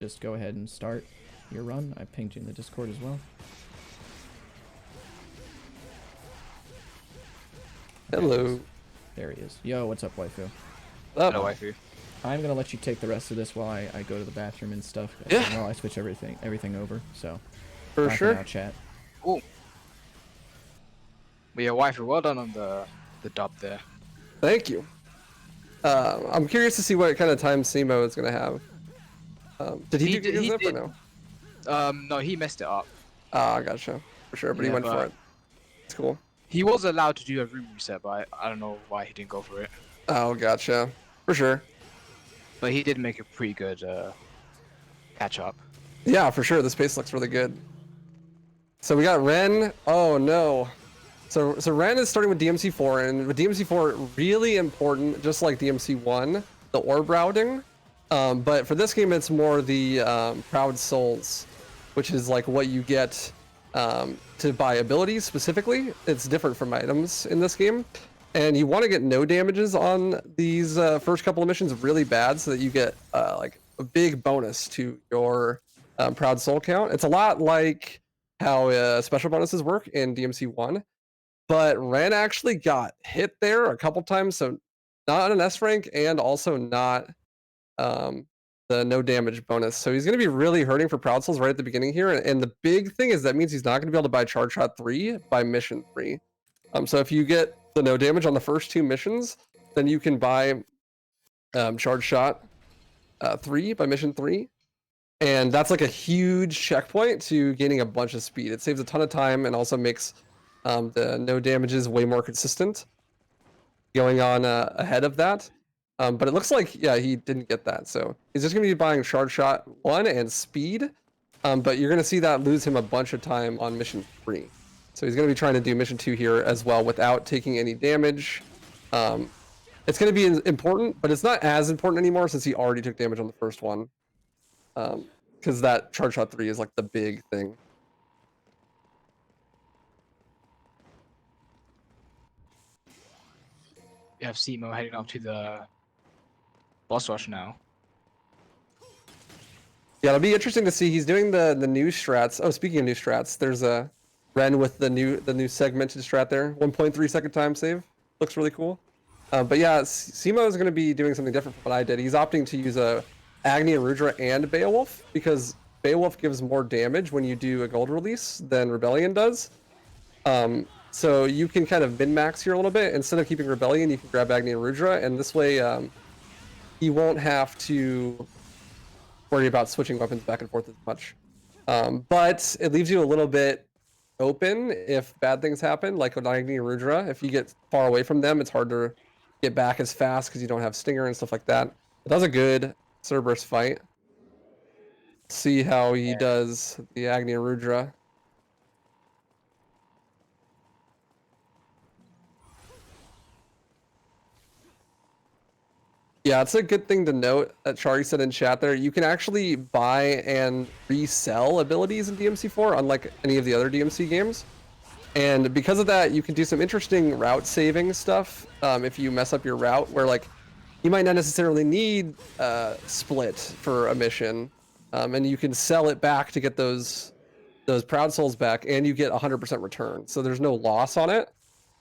just go ahead and start your run. I pinged you in the Discord as well. Hello. There he is. Yo, what's up, waifu? Hello, waifu. I'm gonna let you take the rest of this while I go to the bathroom and stuff. Yeah. While I switch everything over. So. For sure. Now, chat. Cool. But yeah, waifu, well done on the dub there. Thank you. I'm curious to see what kind of time Simo is gonna have. Did he do his up or no? No, he messed it up. Ah, gotcha. For sure, but he went for it. It's cool. He was allowed to do a room reset, but I don't know why he didn't go for it. Oh, gotcha. For sure. But he did make a pretty good catch up. Yeah, for sure. This pace looks really good. So we got Ren. Oh no. So Ren is starting with DMC4, and with DMC4 really important, just like DMC1, the orb routing. But for this game, it's more the Proud Souls, which is like what you get to buy abilities specifically. It's different from items in this game. And you want to get no damages on these first couple of missions really bad so that you get like a big bonus to your Proud Soul count. It's a lot like how special bonuses work in DMC1. But Ren actually got hit there a couple times, so not on an S rank and also not the no damage bonus. So he's going to be really hurting for Proud Souls right at the beginning here. And the big thing is that means he's not going to be able to buy Charge Shot 3 by mission 3. So if you get the no damage on the first 2 missions, then you can buy Charge Shot 3 by mission 3. And that's like a huge checkpoint to gaining a bunch of speed. It saves a ton of time and also makes the no damages way more consistent going on ahead of that. But it looks like, yeah, he didn't get that. So he's just going to be buying Charge Shot 1 and speed. But you're going to see that lose him a bunch of time on mission 3. So he's going to be trying to do mission 2 here as well without taking any damage. It's going to be important, but it's not as important anymore since he already took damage on the first one. Because that Charge Shot 3 is like the big thing. You have Simo heading up to the boss rush now. Yeah, it'll be interesting to see. He's doing the new strats. Oh, speaking of new strats, there's a Ren with the new segmented strat there. 1.3 second time save. Looks really cool. But yeah, Simo is going to be doing something different from what I did. He's opting to use a Agni Rudra and Beowulf because Beowulf gives more damage when you do a gold release than Rebellion does. So you can kind of min-max here a little bit. Instead of keeping Rebellion, you can grab Agni and Rudra, and this way he won't have to worry about switching weapons back and forth as much. But it leaves you a little bit open if bad things happen, like with Agni and Rudra. If you get far away from them, it's hard to get back as fast because you don't have Stinger and stuff like that. But that was a good Cerberus fight. See how he does the Agni and Rudra. Yeah, it's a good thing to note that Chari said in chat there. You can actually buy and resell abilities in DMC4, unlike any of the other DMC games. And because of that, you can do some interesting route saving stuff if you mess up your route, where like you might not necessarily need split for a mission, and you can sell it back to get those Proud Souls back, and you get 100% return. So there's no loss on it.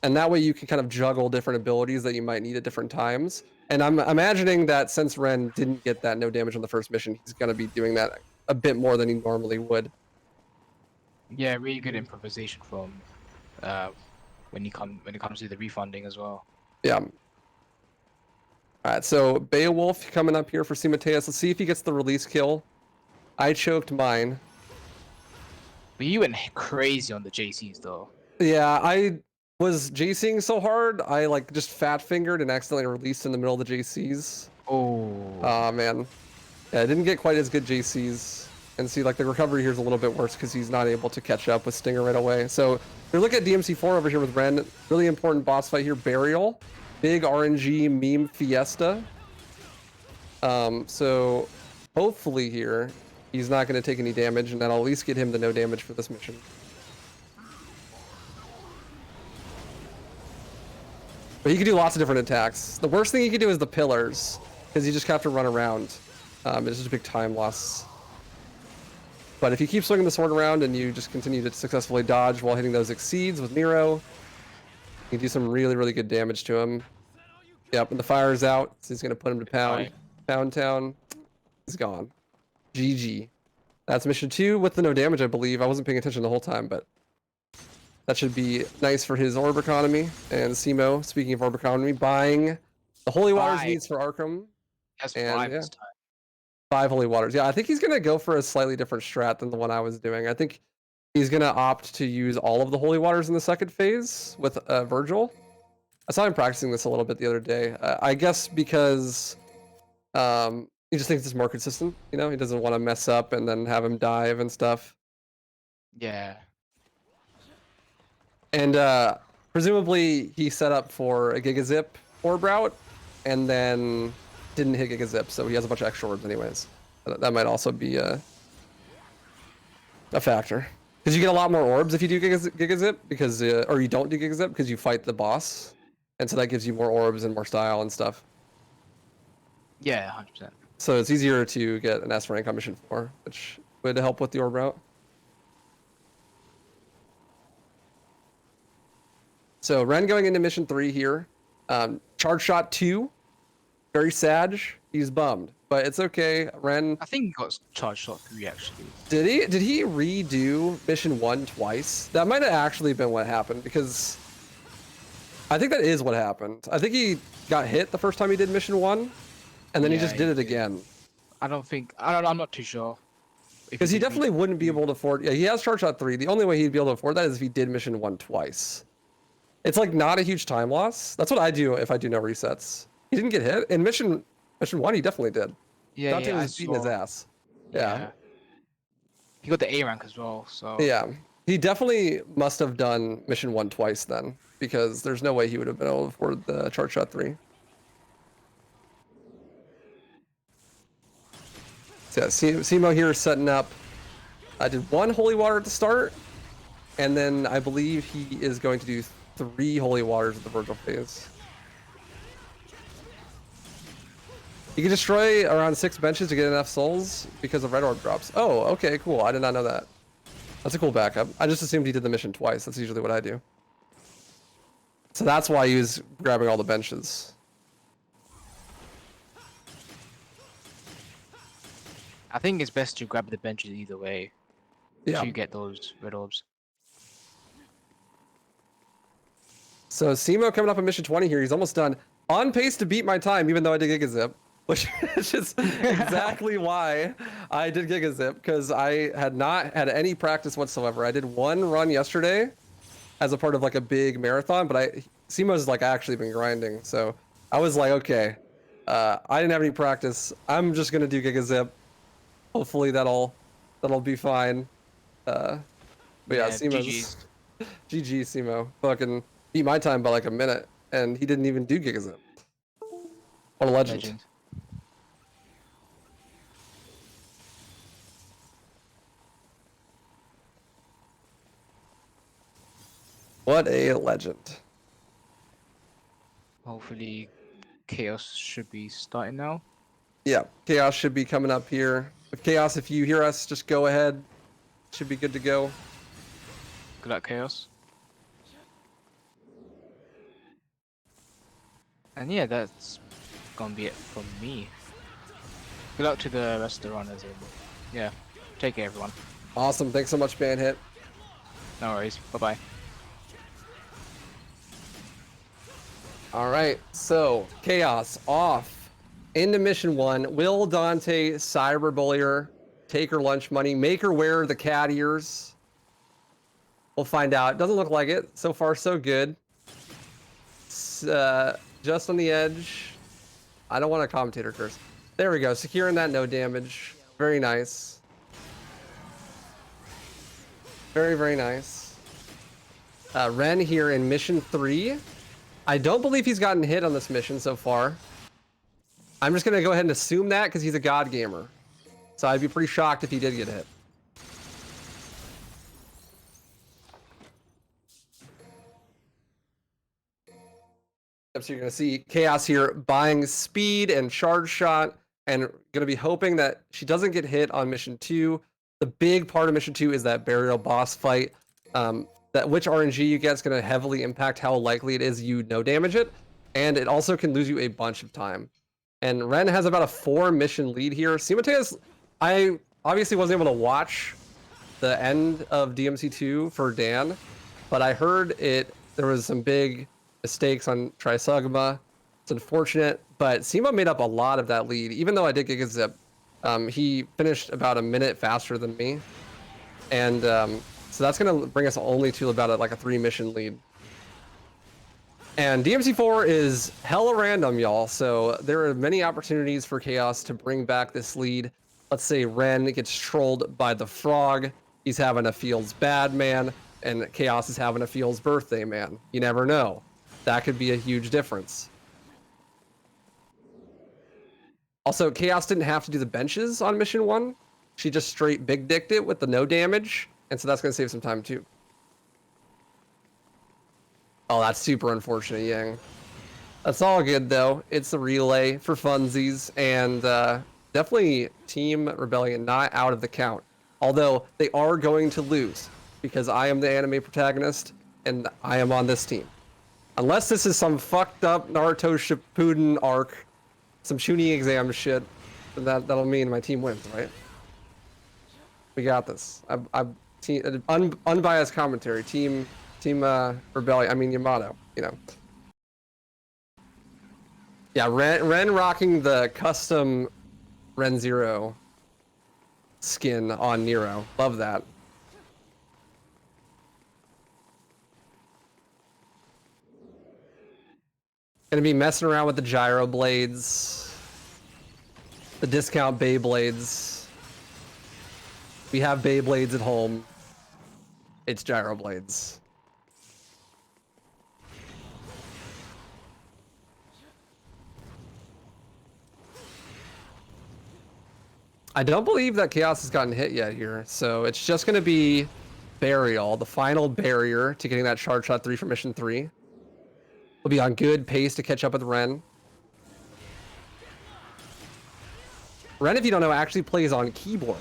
And that way you can kind of juggle different abilities that you might need at different times. And I'm imagining that since Ren didn't get that no damage on the first mission, he's going to be doing that a bit more than he normally would. Yeah, really good improvisation from when it comes to the refunding as well. Yeah. All right, so Beowulf coming up here for Simateus. Let's see if he gets the release kill. I choked mine. But you went crazy on the JCs though. Yeah, I was JCing so hard, I like just fat fingered and accidentally released in the middle of the JCs. Oh Man. Yeah, I didn't get quite as good JCs. And see, like the recovery here is a little bit worse because he's not able to catch up with Stinger right away. So we look at DMC4 over here with Ren. Really important boss fight here. Burial. Big RNG meme fiesta. So hopefully here he's not going to take any damage, and that'll at least get him the no damage for this mission. But he can do lots of different attacks. The worst thing he can do is the pillars, because you just have to run around. It's just a big time loss. But if you keep swinging the sword around and you just continue to successfully dodge while hitting those exceeds with Nero, you can do some really, really good damage to him. Yep, and the fire is out, so he's going to put him to pound. Pound town. He's gone. GG. That's mission 2 with the no damage, I believe. I wasn't paying attention the whole time, but that should be nice for his orb economy. And Simo, speaking of orb economy, buying the Holy Waters needs for Arkham. That's 5 this time. 5 Holy Waters. Yeah, I think he's going to go for a slightly different strat than the one I was doing. I think he's going to opt to use all of the Holy Waters in the second phase with Virgil. I saw him practicing this a little bit the other day. I guess because he just thinks it's more consistent. You know, he doesn't want to mess up and then have him dive and stuff. Yeah. And presumably he set up for a Gigazip orb route and then didn't hit Gigazip, so he has a bunch of extra orbs anyways. That might also be a factor. Because you get a lot more orbs if you do Gigazip, because or you don't do Gigazip because you fight the boss. And so that gives you more orbs and more style and stuff. Yeah, 100%. So it's easier to get an S rank on mission 4, which would help with the orb route. So Ren going into mission 3 here. Charge shot 2. Very sad. He's bummed, but it's okay. Ren. I think he got charge shot 3 actually. Did he? Did he redo mission 1 twice? That might have actually been what happened, because I think that is what happened. I think he got hit the first time he did mission 1, and then he just did it again. I'm not too sure. Because he definitely wouldn't be able to afford. Yeah, he has charge shot 3. The only way he'd be able to afford that is if he did mission 1 twice. It's like not a huge time loss. That's what I do if I do no resets. He didn't get hit in mission 1. He definitely did. Yeah, Dante was beating his ass. Yeah. He got the A rank as well. So yeah, he definitely must have done mission 1 twice then, because there's no way he would have been able to afford the charge shot 3. So yeah, Simo here setting up. I did 1 holy water at the start, and then I believe he is going to do 3 holy waters at the Virgil phase. You can destroy around 6 benches to get enough souls because of red orb drops. Oh, okay, cool. I did not know that. That's a cool backup. I just assumed he did the mission twice. That's usually what I do. So that's why he was grabbing all the benches. I think it's best to grab the benches either way. Yeah. To get those red orbs. So Simo coming up on mission 20 here. He's almost done. On pace to beat my time, even though I did Gigazip. Which is exactly why I did Gigazip, because I had not had any practice whatsoever. I did 1 run yesterday as a part of like a big marathon, but Simo's like actually been grinding. So I was like, okay, I didn't have any practice. I'm just gonna do Gigazip. Hopefully that'll be fine. But yeah, Simo's GG Simo. Fucking beat my time by like a minute, and he didn't even do Gigazip. What a legend. What a legend. Hopefully Chaos should be starting now. Yeah, Chaos should be coming up here. Chaos, if you hear us, just go ahead. Should be good to go. Good luck, Chaos. And yeah, that's gonna be it from me. Good luck to the rest of the runners. Yeah, take care, everyone. Awesome. Thanks so much, Banhit. No worries. Bye-bye. All right, so Chaos off into mission 1. Will Dante cyberbully take her lunch money, make her wear the cat ears? We'll find out. Doesn't look like it. So far, so good. Just on the edge. I don't want a commentator curse. There we go. Securing that no damage. Very nice. Very, very nice. Ren here in mission 3. I don't believe he's gotten hit on this mission so far. I'm just going to go ahead and assume that because he's a god gamer. So I'd be pretty shocked if he did get hit. So you're going to see Chaos here buying speed and charge shot, and going to be hoping that she doesn't get hit on mission 2 The big part of mission 2 is that burial boss fight. That which RNG you get is going to heavily impact how likely it is you no damage it, and it also can lose you a bunch of time. And Ren has about a 4 mission lead here. Simultaneous, I obviously wasn't able to watch the end of DMC2 for Dan, but I heard there was some big mistakes on Trisugma. It's unfortunate, but Sima made up a lot of that lead, even though I did get a zip. He finished about a minute faster than me, and so that's going to bring us only to about a 3 mission lead. And DMC4 is hella random, y'all, so there are many opportunities for Chaos to bring back this lead. Let's say Ren gets trolled by the frog, he's having a feels bad man, and Chaos is having a feels birthday man. You never know. That could be a huge difference. Also, Chaos didn't have to do the benches on mission 1. She just straight big dicked it with the no damage, and so that's going to save some time too. Oh, that's super unfortunate, Yang. That's all good, though. It's a relay for funsies, and definitely Team Rebellion not out of the count. Although, they are going to lose, because I am the anime protagonist, and I am on this team. Unless this is some fucked up Naruto Shippuden arc, some Chunin exam shit, that'll mean my team wins, right? We got this. Unbiased commentary, Team Rebellion. I mean Yamato, you know. Yeah, Ren rocking the custom Renzero skin on Nero. Love that. Gonna be messing around with the gyro blades, the discount Beyblades. We have Beyblades at home. It's gyro blades. I don't believe that Chaos has gotten hit yet here, so it's just gonna be Burial, the final barrier to getting that charge shot 3 for mission 3. We'll be on good pace to catch up with Ren. Ren, if you don't know, actually plays on keyboard.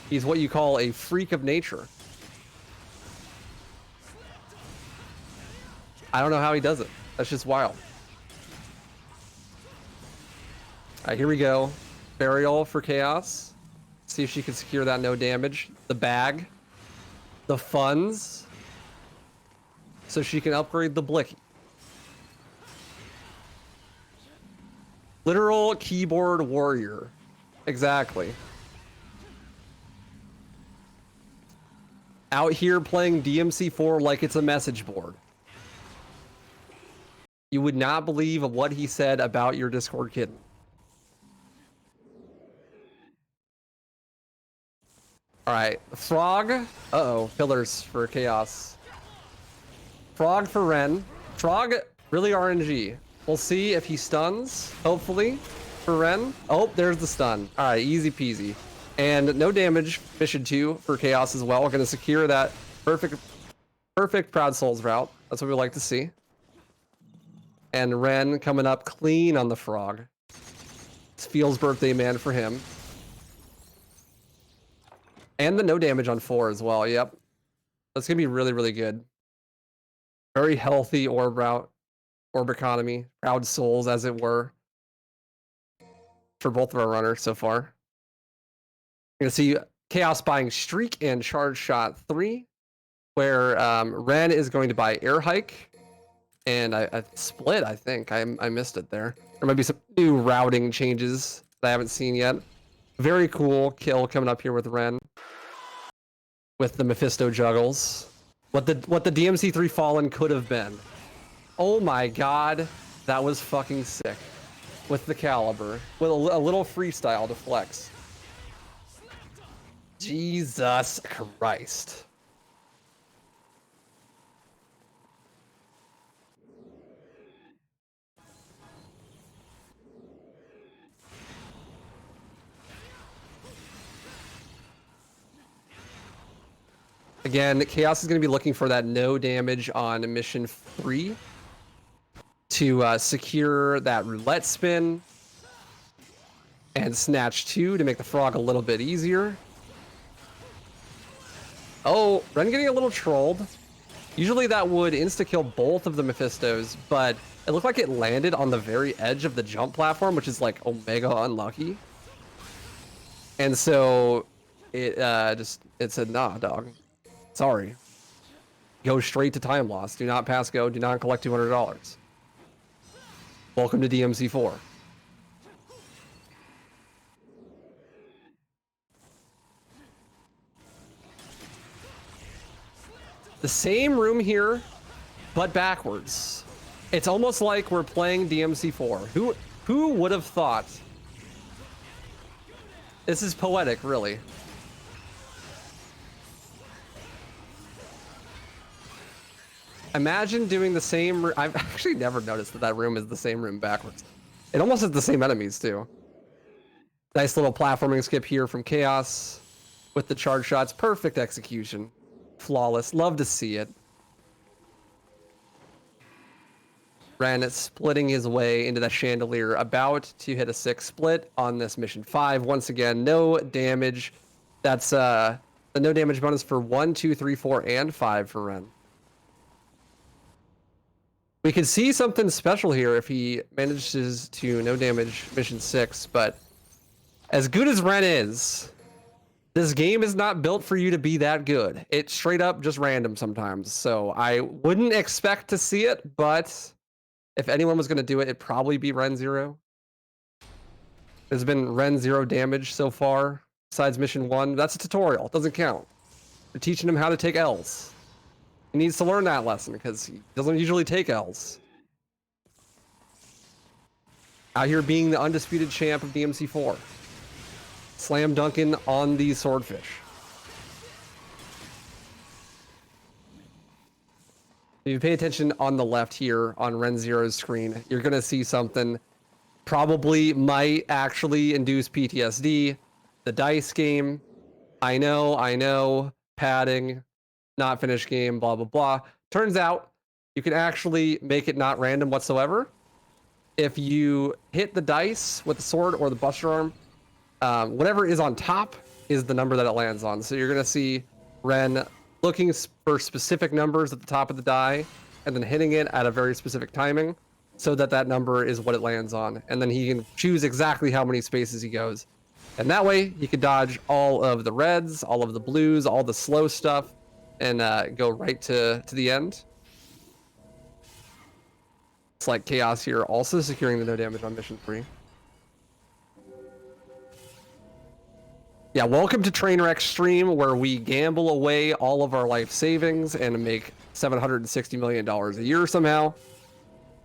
He's what you call a freak of nature. I don't know how he does it. That's just wild. All right, here we go. Burial for Chaos. See if she can secure that no damage. The bag. The funds. So she can upgrade the Blicky. Literal keyboard warrior. Exactly. Out here playing DMC4 like it's a message board. You would not believe what he said about your Discord kitten. Alright, Frog. Uh-oh, pillars for Chaos. Frog for Ren. Frog, really RNG. We'll see if he stuns, hopefully, for Ren. Oh, there's the stun. Alright, easy peasy. And no damage, mission 2 for Chaos as well. We're going to secure that perfect Proud Souls route. That's what we like to see. And Ren coming up clean on the Frog. It's Feels birthday man for him. And the no damage on 4 as well, yep. That's going to be really, really good. Very healthy orb route. Orb economy, Proud Souls, as it were, for both of our runners so far. You're gonna see Chaos buying Streak and Charge Shot 3, where Ren is going to buy Air Hike, and I split. I think I missed it there. There might be some new routing changes that I haven't seen yet. Very cool kill coming up here with Ren, with the Mephisto juggles. What the DMC3 Fallen could have been. Oh my god, that was fucking sick. With the caliber, with a little freestyle to flex. Jesus Christ. Again, Chaos is going to be looking for that no damage on mission 3. To secure that roulette spin and snatch 2 to make the Frog a little bit easier. Oh, Ren getting a little trolled. Usually that would insta-kill both of the Mephistos, but it looked like it landed on the very edge of the jump platform, which is like omega unlucky. And so it it said, nah, dog. Sorry. Go straight to time loss. Do not pass go. Do not collect $200. Welcome to DMC4. The same room here, but backwards. It's almost like we're playing DMC4. Who would have thought? This is poetic, really. Imagine doing the same. I've actually never noticed that that room is the same room backwards. It almost has the same enemies too. Nice little platforming skip here from Chaos with the charge shots. Perfect execution. Flawless. Love to see it. Ren splitting his way into the chandelier, about to hit a 6 split on this mission 5. Once again, no damage. That's the no damage bonus for 1, 2, 3, 4, and 5 for Ren. We could see something special here if he manages to no damage mission 6, but as good as Ren is, this game is not built for you to be that good. It's straight up just random sometimes. So I wouldn't expect to see it, but if anyone was going to do it, it'd probably be Renzero. There's been Renzero damage so far, besides mission 1. That's a tutorial. It doesn't count. They're teaching him how to take L's. He needs to learn that lesson because he doesn't usually take L's. Out here being the undisputed champ of DMC4. Slam dunking on these swordfish. If you pay attention on the left here on Renzero's screen, you're going to see something probably might actually induce PTSD. The dice game. I know. Padding. Not finished game, blah, blah, blah. Turns out you can actually make it not random whatsoever. If you hit the dice with the sword or the buster arm, whatever is on top is the number that it lands on. So you're going to see Ren looking for specific numbers at the top of the die and then hitting it at a very specific timing so that that number is what it lands on. And then he can choose exactly how many spaces he goes. And that way he can dodge all of the reds, all of the blues, all the slow stuff, and go right to the end. It's like Chaos here, also securing the no damage on mission 3. Yeah, welcome to Trainwreck Stream, where we gamble away all of our life savings and make $760 million a year somehow.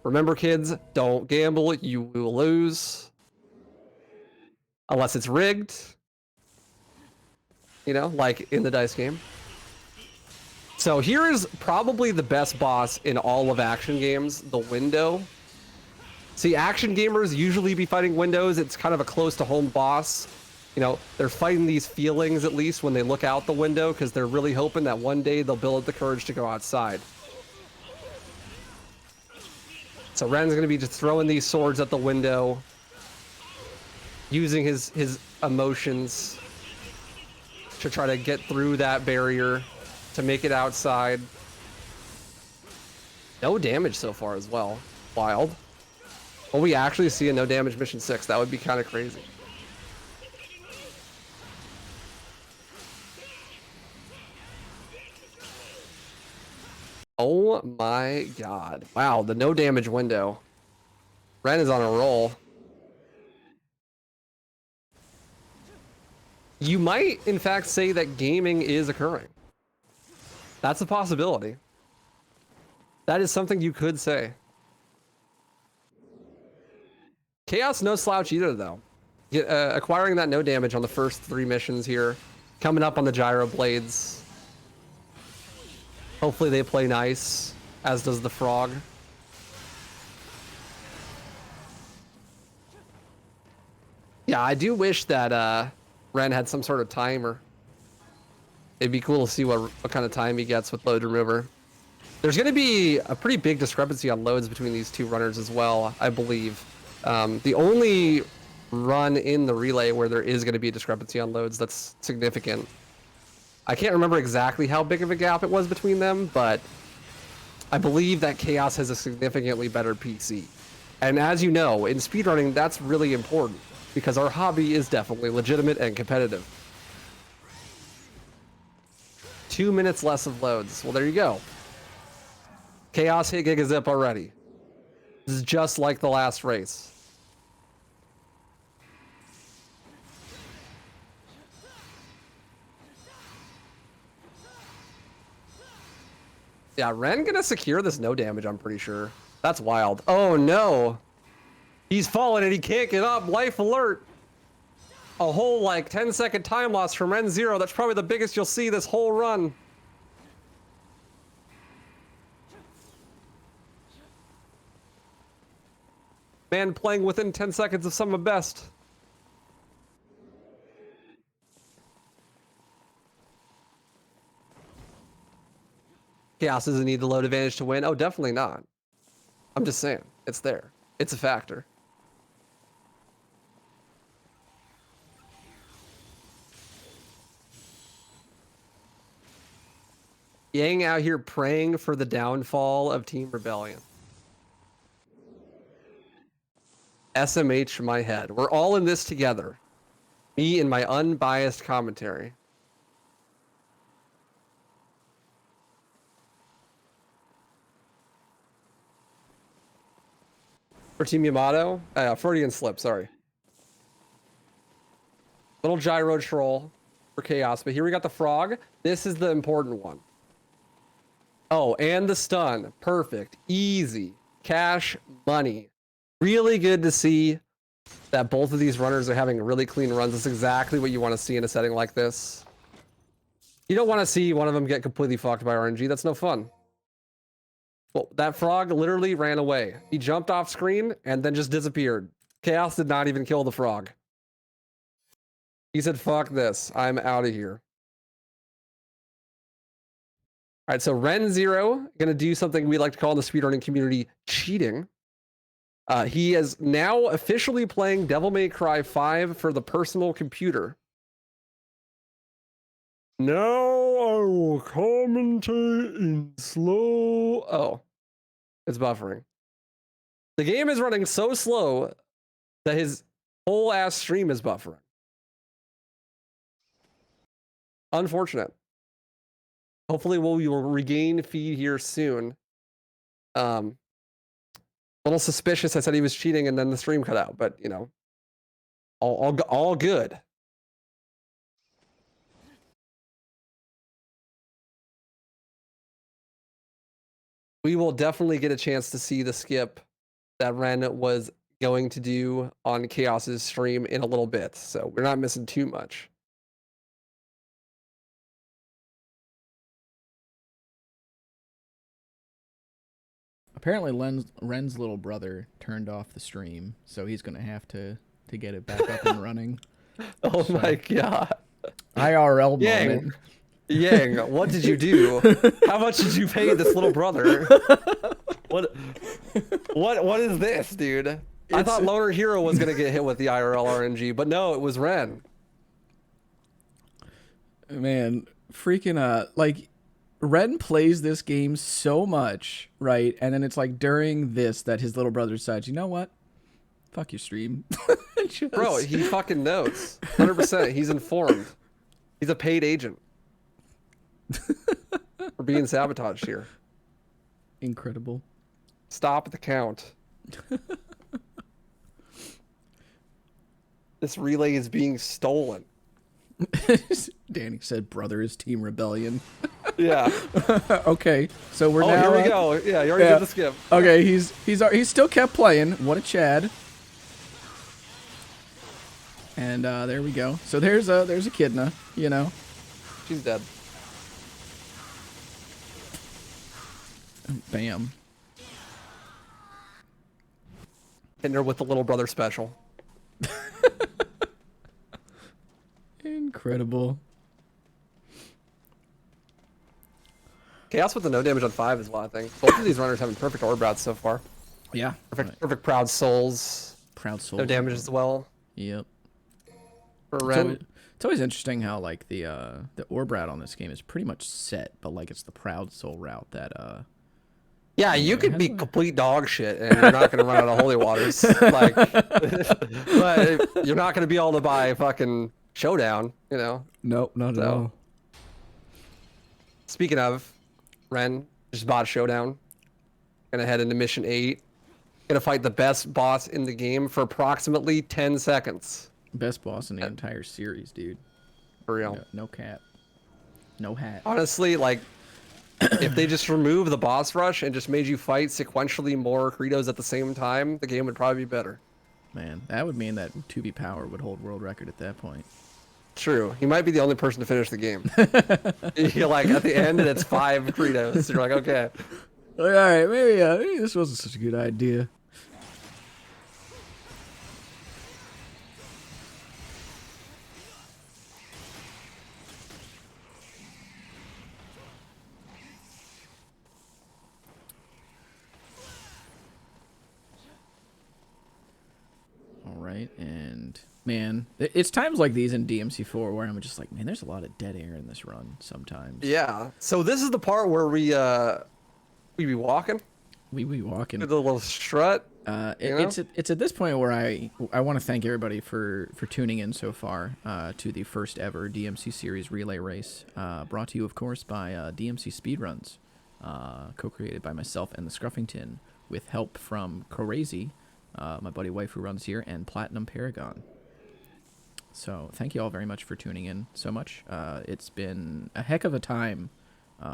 Remember, kids, don't gamble, you will lose. Unless it's rigged. You know, like in the dice game. So here is probably the best boss in all of action games, the window. See, action gamers usually be fighting windows. It's kind of a close to home boss. You know, they're fighting these feelings at least when they look out the window because they're really hoping that one day they'll build the courage to go outside. So Ren's going to be just throwing these swords at the window, using his emotions to try to get through that barrier, to make it outside. No damage so far as well. Wild. Will we actually see a no damage mission 6? That would be kind of crazy. Oh my god. Wow, the no damage window. Ren is on a roll. You might, in fact, say that gaming is occurring. That's a possibility. That is something you could say. Chaos no slouch either, though. Acquiring that no damage on the first 3 missions here. Coming up on the gyro blades. Hopefully they play nice, as does the frog. Yeah, I do wish that Ren had some sort of timer. It'd be cool to see what kind of time he gets with load remover. There's going to be a pretty big discrepancy on loads between these two runners as well, I believe. The only run in the relay where there is going to be a discrepancy on loads that's significant I can't remember exactly how big of a gap it was between them, but I believe that Chaos has a significantly better PC. And as you know, in speedrunning, that's really important because our hobby is definitely legitimate and competitive. 2 minutes less of loads. Well, there you go. Chaos hit Gigazip already. This is just like the last race. Yeah, Ren gonna secure this no damage, I'm pretty sure. That's wild. Oh no! He's fallen and he can't get up. Life alert! A whole like 10-second time loss from Renzero. That's probably the biggest you'll see this whole run. Man playing within 10 seconds of some of best. Chaos doesn't need the load advantage to win. Oh, definitely not. I'm just saying. It's there. It's a factor. Yang out here praying for the downfall of Team Rebellion. SMH my head. We're all in this together. Me and my unbiased commentary. For Team Yamato? Freudian slip, sorry. Little gyro troll for Chaos, but here we got the frog. This is the important one. Oh, and the stun. Perfect. Easy. Cash money. Really good to see that both of these runners are having really clean runs. That's exactly what you want to see in a setting like this. You don't want to see one of them get completely fucked by RNG. That's no fun. Well, that frog literally ran away. He jumped off screen and then just disappeared. Chaos did not even kill the frog. He said, fuck this. I'm out of here. All right, so Renzero going to do something we like to call in the speedrunning community cheating. He is now officially playing Devil May Cry 5 for the personal computer. Now I will commentate in slow... Oh, it's buffering. The game is running so slow that his whole ass stream is buffering. Unfortunate. Hopefully we will regain feed here soon. A little suspicious. I said he was cheating and then the stream cut out, but you know, all good. We will definitely get a chance to see the skip that Ren was going to do on Chaos's stream in a little bit, so we're not missing too much. Apparently, Ren's little brother turned off the stream, so he's gonna have to get it back up and running. Oh so, my god! IRL Yang, moment. Yang, what did you do? How much did you pay this little brother? What is this, dude? I thought Loner Hero was gonna get hit with the IRL RNG, but no, it was Ren. Man, freaking like. Ren plays this game so much, right? And then it's like during this that his little brother decides, you know what? Fuck your stream. Just... Bro, he fucking knows. 100%. He's informed. He's a paid agent. We're being sabotaged here. Incredible. Stop the count. This relay is being stolen. Danny said, "Brother is Team Rebellion." Yeah. Okay, so we're now. Here we go. Yeah, you already did the skip. Okay, he's still kept playing. What a Chad. And there we go. So there's a Kidna, you know. She's dead. Bam. Hitting her with the little brother special. Incredible. Chaos with the no damage on 5 is a lot of things. Both of these runners having perfect orb routes so far. Yeah. Perfect proud souls. Proud souls. No damage as well. Yep. For Ren. It's always interesting how like the orb route on this game is pretty much set, but like it's the Proud Soul route that Yeah, you could has be a- complete dog shit and you're not gonna run out of holy waters. Like, but you're not gonna be able to buy fucking Showdown, you know? Nope, not at So- all. Speaking of, Ren just bought Showdown. Gonna head into mission 8. Gonna fight the best boss in the game for approximately 10 seconds. Best boss in the entire series, dude. For real. No cap. No hat. Honestly, like, if they just remove the boss rush and just made you fight sequentially more Credos at the same time, the game would probably be better. Man, that would mean that 2B Power would hold world record at that point. True. He might be the only person to finish the game. You're like, at the end, and it's 5 Credos. You're like, okay. All right, maybe this wasn't such a good idea. All right, and man, it's times like these in DMC4 where I'm just like, man, there's a lot of dead air in this run sometimes. Yeah. So this is the part where we be walking. We walking. Do the little strut. It's at this point where I want to thank everybody for tuning in so far to the first ever DMC series relay race, brought to you of course by DMC Speedruns, co-created by myself and the Scruffington with help from Crazy, my buddy wife who runs here, and Platinum Paragon. So thank you all very much for tuning in so much. It's been a heck of a time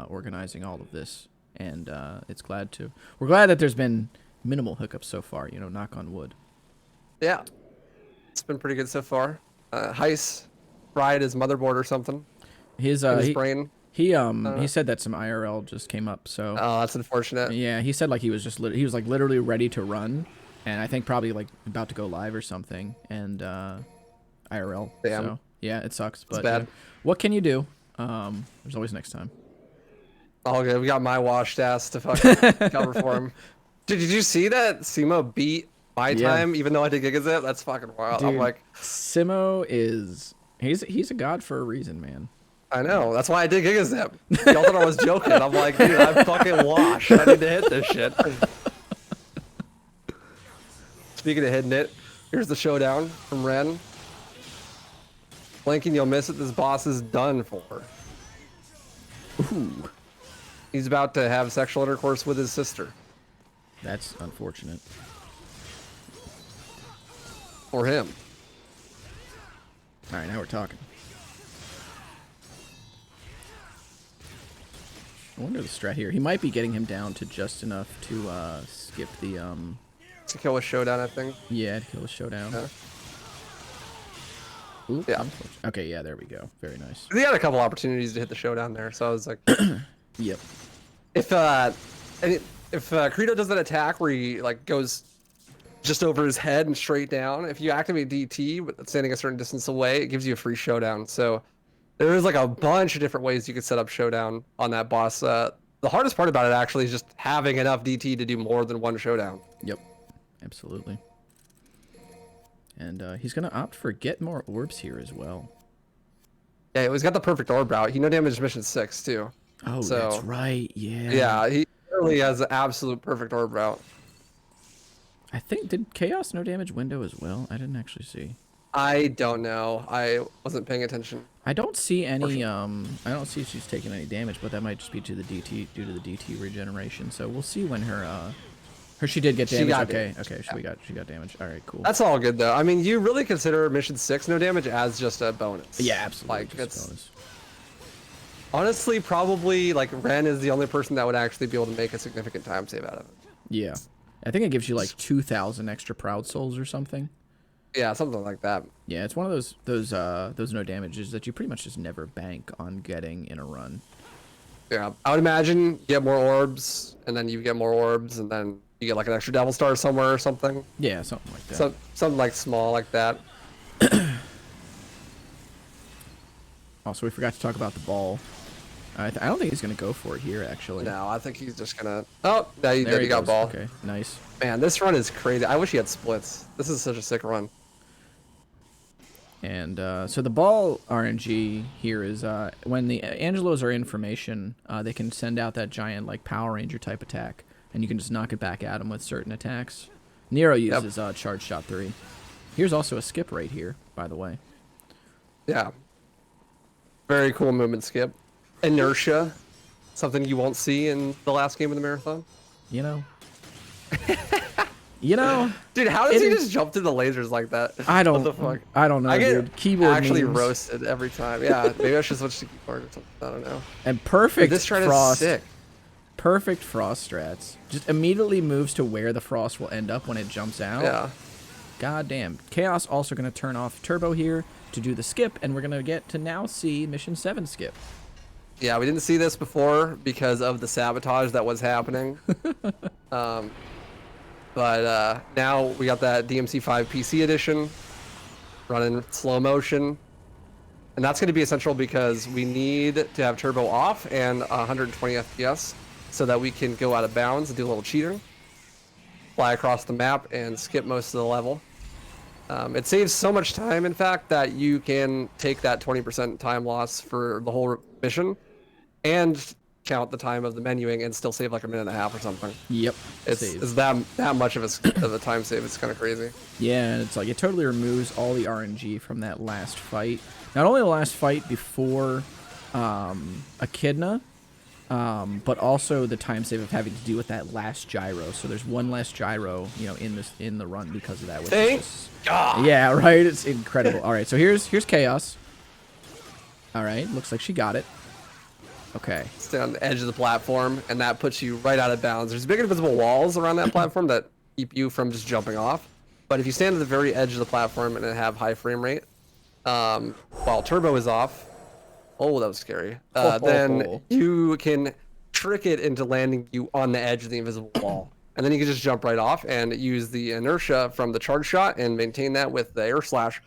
organizing all of this, and we're glad that there's been minimal hiccups so far, you know, knock on wood. Yeah. It's been pretty good so far. Heist fried his motherboard or something. His In his brain. he said that some IRL just came up, so Oh, that's unfortunate. yeah, he said like he was like literally ready to run, and I think probably like about to go live or something, and IRL. Damn. So yeah, it sucks, but bad. what can you do? There's always next time. All good. We got my washed ass to fucking cover for him. Dude, did you see that Simo beat my Yeah. time even though I did Gigazip? That's fucking wild. I'm Dude, like, Simo he's a god for a reason, man. I know. That's why I did Gigazip. Y'all thought I was joking. I'm like, dude, I'm fucking washed. I need to hit this shit. Speaking of hitting it, here's the showdown from Ren. Blinking, you'll miss it. This boss is done for. Ooh, He's about to have sexual intercourse with his sister. that's unfortunate. For him. All right, now we're talking. I wonder the strat here. He might be getting him down to just enough to skip the To kill a showdown, I think. yeah, to kill a showdown. Yeah. Ooh, Yeah. okay, yeah, there we go. Very nice. He had a couple opportunities to hit the showdown there, so I was like, Yep. if Credo does that attack where he like goes just over his head and straight down, if you activate DT but standing a certain distance away, it gives you a free showdown. So there is like a bunch of different ways you could set up showdown on that boss. The hardest part about it actually is just having enough DT to do more than one showdown. Yep. Absolutely. And he's gonna opt for get more orbs here as well. Yeah, he's got the perfect orb route. He no damage mission 6 too. Oh, So- that's right. Yeah. Yeah, he really has the absolute perfect orb route. I think did Chaos no damage window as well? I didn't actually see. I don't know. I wasn't paying attention. I don't see any I don't see she's taking any damage, but that might just be to the DT due to the DT regeneration. So we'll see when her she did get She damage. got Okay, damage. okay, she got damage. All right, cool. That's all good though. I mean, you really consider mission 6 no damage as just a bonus. Yeah, absolutely. Like just a it's bonus. honestly probably like Ren is the only person that would actually be able to make a significant time save out of it. Yeah. I think it gives you like 2,000 extra Proud Souls or something. Yeah, something like that. Yeah, it's one of those no damages that you pretty much just never bank on getting in a run. Yeah, I would imagine you get more orbs, and then you get more orbs, and then you get like an extra Devil Star somewhere or something. Yeah, something like that. Something like small like that. Also, we forgot to talk about the ball. I don't think he's gonna go for it here, actually. No, I think he's just gonna. Oh, yeah, you There did. he You got goes. ball. Okay, nice. Man, this run is crazy. I wish he had splits. This is such a sick run. And so the ball RNG here is when the Angelos are in formation, they can send out that giant like Power Ranger type attack, and you can just knock it back at them with certain attacks. Nero uses Charge Shot 3. Here's also a skip right here, by the way. Yeah. Very cool movement skip. Inertia, something you won't see in the last game of the marathon. You know. You know, dude, how does he just jump to the lasers like that? I don't. What the fuck? I don't know, I get dude. Keyboard actually memes. roasted every time. Yeah, maybe I should switch to keyboard or something. I don't know. And perfect this try frost. is sick. Perfect frost strats. Just immediately moves to where the frost will end up when it jumps out. Yeah. God damn. Chaos also going to turn off turbo here to do the skip, and we're going to get to now see Mission 7 skip. Yeah, we didn't see this before because of the sabotage that was happening. But now we got that DMC5 PC edition running slow motion. And that's going to be essential because we need to have turbo off and 120 FPS so that we can go out of bounds and do a little cheating. Fly across the map and skip most of the level. It saves so much time, in fact, that you can take that 20% time loss for the whole mission and count the time of the menuing and still save like a minute and a half or something. Yep. It's that much of a time save. It's kind of crazy. Yeah, and it's like it totally removes all the RNG from that last fight. Not only the last fight before Echidna, but also the time save of having to deal with that last gyro. So there's one less gyro, you know, in the run because of that. Thank God. Yeah, right. It's incredible. All right, so here's Chaos. All right, looks like she got it. Okay. Stay on the edge of the platform, and that puts you right out of bounds. There's big invisible walls around that platform that keep you from just jumping off. But if you stand at the very edge of the platform and have high frame rate, while turbo is off, oh, that was scary. Then you can trick it into landing you on the edge of the invisible wall. And then you can just jump right off and use the inertia from the charge shot and maintain that with the air slash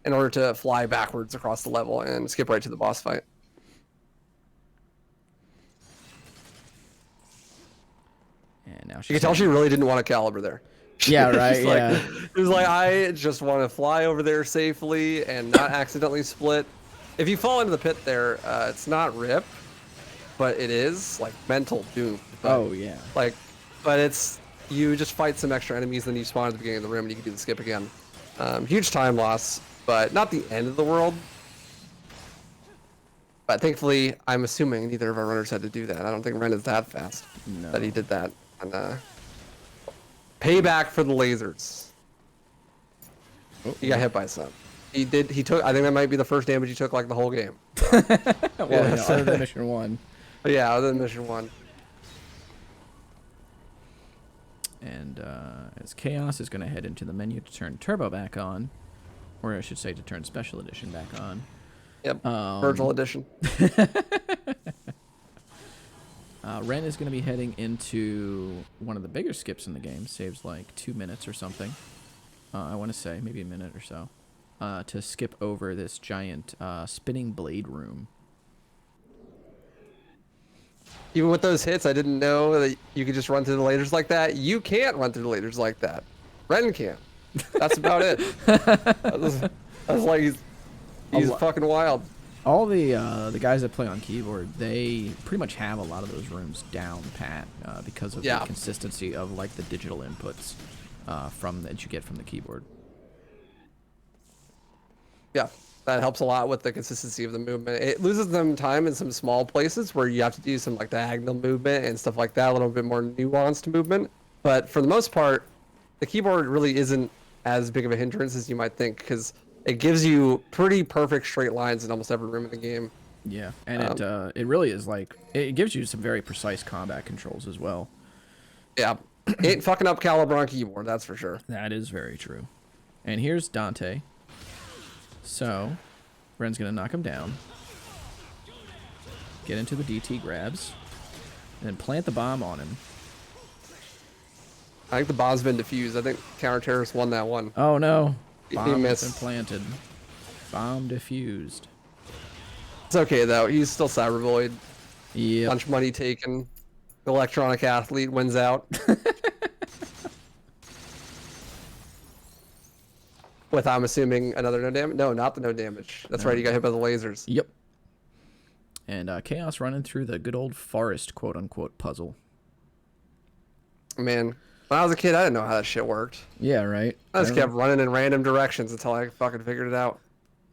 in order to fly backwards across the level and skip right to the boss fight. And now You can tell she really didn't want a caliber there. Yeah, right. Yeah. It was like, I just want to fly over there safely and not accidentally split. If you fall into the pit there, it's not rip, but it is like mental doom. But, Oh yeah. Like, but it's you just fight some extra enemies, then you spawn at the beginning of the room and you can do the skip again. Huge time loss, but not the end of the world. But thankfully, I'm assuming neither of our runners had to do that. I don't think Ren is that fast that he did that. And payback for the lasers. He got hit by some. He took. I think that might be the first damage he took like the whole game. Well, yeah, other than mission 1. But yeah, other than mission 1. And as Chaos is going to head into the menu to turn turbo back on, or I should say to turn special edition back on. Yep. Virgil edition. Ren is going to be heading into one of the bigger skips in the game. Saves like 2 minutes or something. I want to say maybe a minute or so. To skip over this giant spinning blade room. Even with those hits, I didn't know that you could just run through the lasers like that. You can't run through the lasers like that. Ren can. That's about it. That's like he's fucking wild. All the guys that play on keyboard, they pretty much have a lot of those rooms down pat because of the consistency of like the digital inputs that you get from the keyboard. Yeah, that helps a lot with the consistency of the movement. It loses them time in some small places where you have to do some like diagonal movement and stuff like that, a little bit more nuanced movement. But for the most part, the keyboard really isn't as big of a hindrance as you might think because it gives you pretty perfect straight lines in almost every room in the game. Yeah, and it really is like it gives you some very precise combat controls as well. Yeah, ain't fucking up caliber on keyboard, that's for sure. That is very true. And here's Dante. So, Ren's gonna knock him down. Get into the DT grabs, and then plant the bomb on him. I think the bomb's been defused. I think Counter-Terrorist won that one. Oh no! He Bomb has missed. been planted. Bomb defused. It's okay though. He's still Cybervoid. Yep. Bunch of money taken. The electronic athlete wins out. With, I'm assuming, another no damage? No, not the no damage. That's right, you got hit by the lasers. Yep. And Chaos running through the good old forest, quote-unquote, puzzle. Man, when I was a kid, I didn't know how that shit worked. Yeah, right? I just kept running in random directions until I fucking figured it out.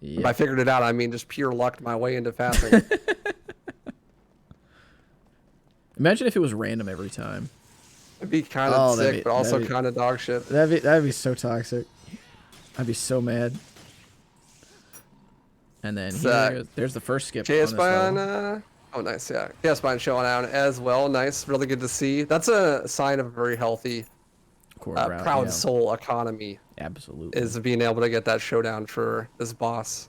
Yep. By figured it out, I mean just pure lucked my way into passing. Imagine if it was random every time. It'd be kind of sick, be, but also kind of dog shit. That'd be so toxic. I'd be so mad. And then there's the first skip. Chaos Bion, oh nice, yeah. Chaos Bion showing out as well. Nice, really good to see. That's a sign of a very healthy, proud soul economy. Absolutely. Is being able to get that showdown for this boss.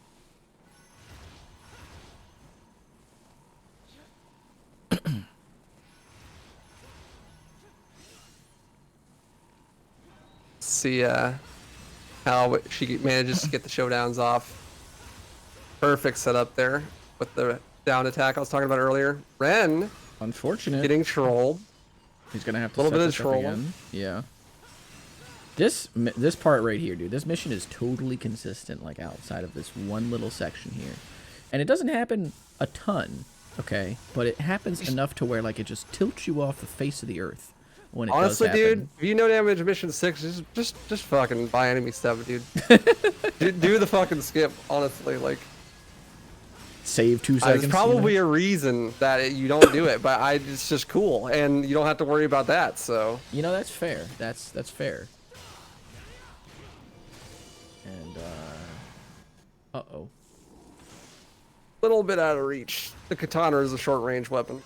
See how she manages to get the showdowns off. Perfect setup there with the down attack I was talking about earlier. Ren, unfortunate, getting trolled. He's gonna have to a little bit of troll again. Yeah. This part right here, dude. This mission is totally consistent, like outside of this one little section here, and it doesn't happen a ton, okay? But it happens enough to where like it just tilts you off the face of the earth when it honestly, does happen. dude, if you know damage mission 6, just fucking buy enemy stuff, dude. do the fucking skip, honestly, like. Save 2 seconds. There's probably a reason that you don't do it, but it's just cool, and you don't have to worry about that. So you know that's fair. That's fair. And uh-oh. Little bit out of reach. The katana is a short-range weapon.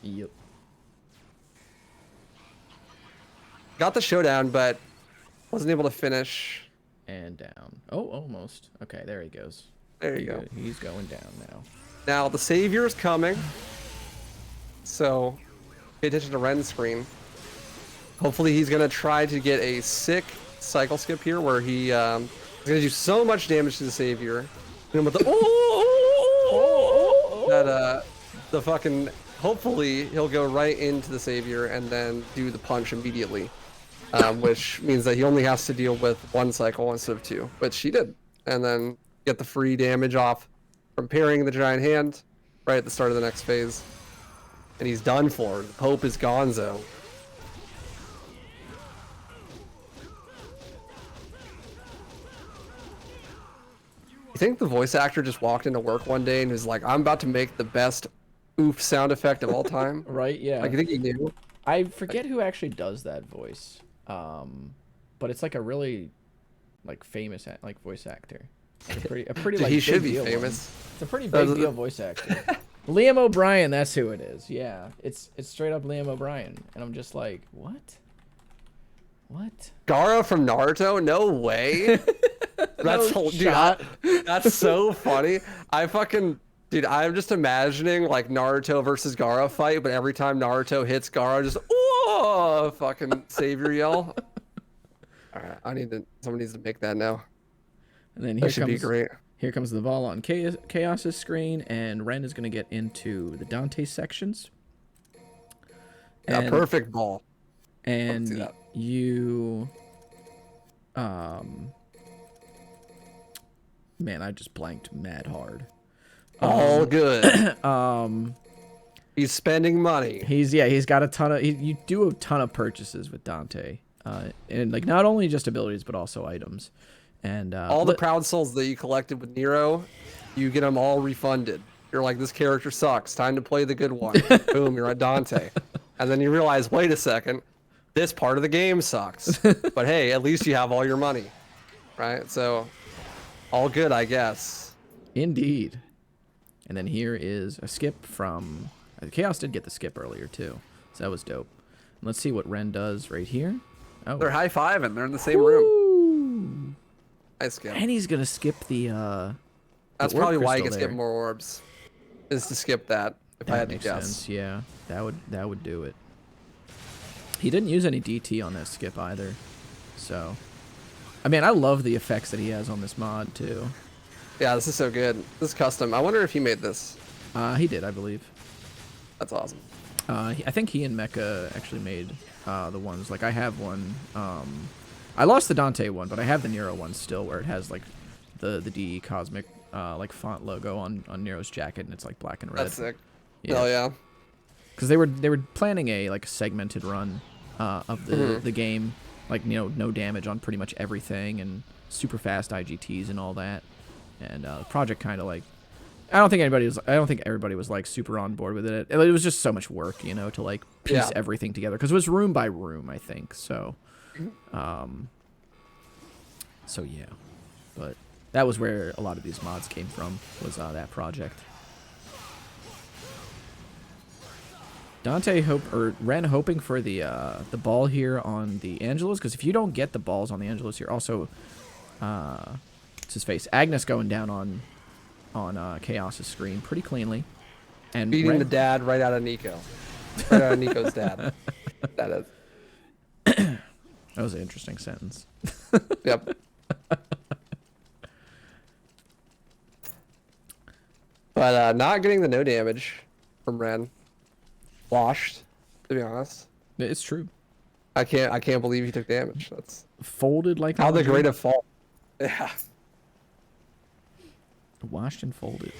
Yep. Got the showdown, but wasn't able to finish. And down. Oh, almost. Okay, there he goes. There you go. He's going down now. Now the savior is coming, so pay attention to Ren's screen. Hopefully he's gonna try to get a sick cycle skip here, where he is gonna do so much damage to the savior. And with the the fucking hopefully he'll go right into the savior and then do the punch immediately, which means that he only has to deal with 1 cycle instead of 2, which he did, and then get the free damage off from parrying the giant hand right at the start of the next phase. And he's done for. The Pope is gonzo. You think the voice actor just walked into work one day and was like, I'm about to make the best oof sound effect of all time? Right, yeah. Like, you think he knew? I forget who actually does that voice. But it's like a really like famous like voice actor. A pretty like he should be deal famous. One. It's a pretty big deal voice actor. Liam O'Brien, that's who it is. Yeah, it's straight up Liam O'Brien, and I'm just like, what? Gaara from Naruto? No way. That's dude, that's so funny. Dude, I'm just imagining like Naruto versus Gaara fight, but every time Naruto hits Gaara, just fucking savior yell. All right, someone needs to make that now. And then here comes the ball on Chaos's screen, and Ren is going to get into the Dante sections. Yeah, perfect ball. And you... Man, I just blanked mad hard. All good. He's spending money. He's got a ton of... You do a ton of purchases with Dante. And like not only just abilities, but also items. And all the proud souls that you collected with Nero, you get them all refunded. You're like, this character sucks. Time to play the good one. Boom, you're at Dante. And then you realize, wait a second, this part of the game sucks. But hey, at least you have all your money. Right? So, all good, I guess. Indeed. And then here is a skip from... Chaos did get the skip earlier, too. So that was dope. Let's see what Ren does right here. Oh. They're high-fiving. They're in the same room. I skip. And he's gonna skip the that's probably why he gets get more orbs. Is to skip that, if I had to guess. Sense. Yeah, that would do it. He didn't use any DT on that skip either. So I mean, I love the effects that he has on this mod too. Yeah, this is so good. This is custom. I wonder if he made this. He did, I believe. That's awesome. I think he and Mecha actually made the ones. Like I have one. I lost the Dante one, but I have the Nero one still, where it has like the DE Cosmic like font logo on Nero's jacket, and it's like black and red. That's sick. Yeah. Hell yeah. Because they were planning a like segmented run of the game, like no damage on pretty much everything, and super fast IGTs and all that. And the project kind of like, I don't think everybody was like super on board with it. It was just so much work, to like piece everything together, because it was room by room, I think. So, so yeah, but that was where a lot of these mods came from, was that project. Ren hoping for the ball here on the Angelos, because if you don't get the balls on the Angelos, you're also what's his face, Agnes going down on Chaos's screen pretty cleanly, and beating the dad right out of Nico, right out of Nico's dad. That is. That was an interesting sentence. Yep. But not getting the no damage from Ren. Washed, to be honest. It's true. I can't believe he took damage. That's Folded like how the laundry. great of fall. Yeah. Washed and folded.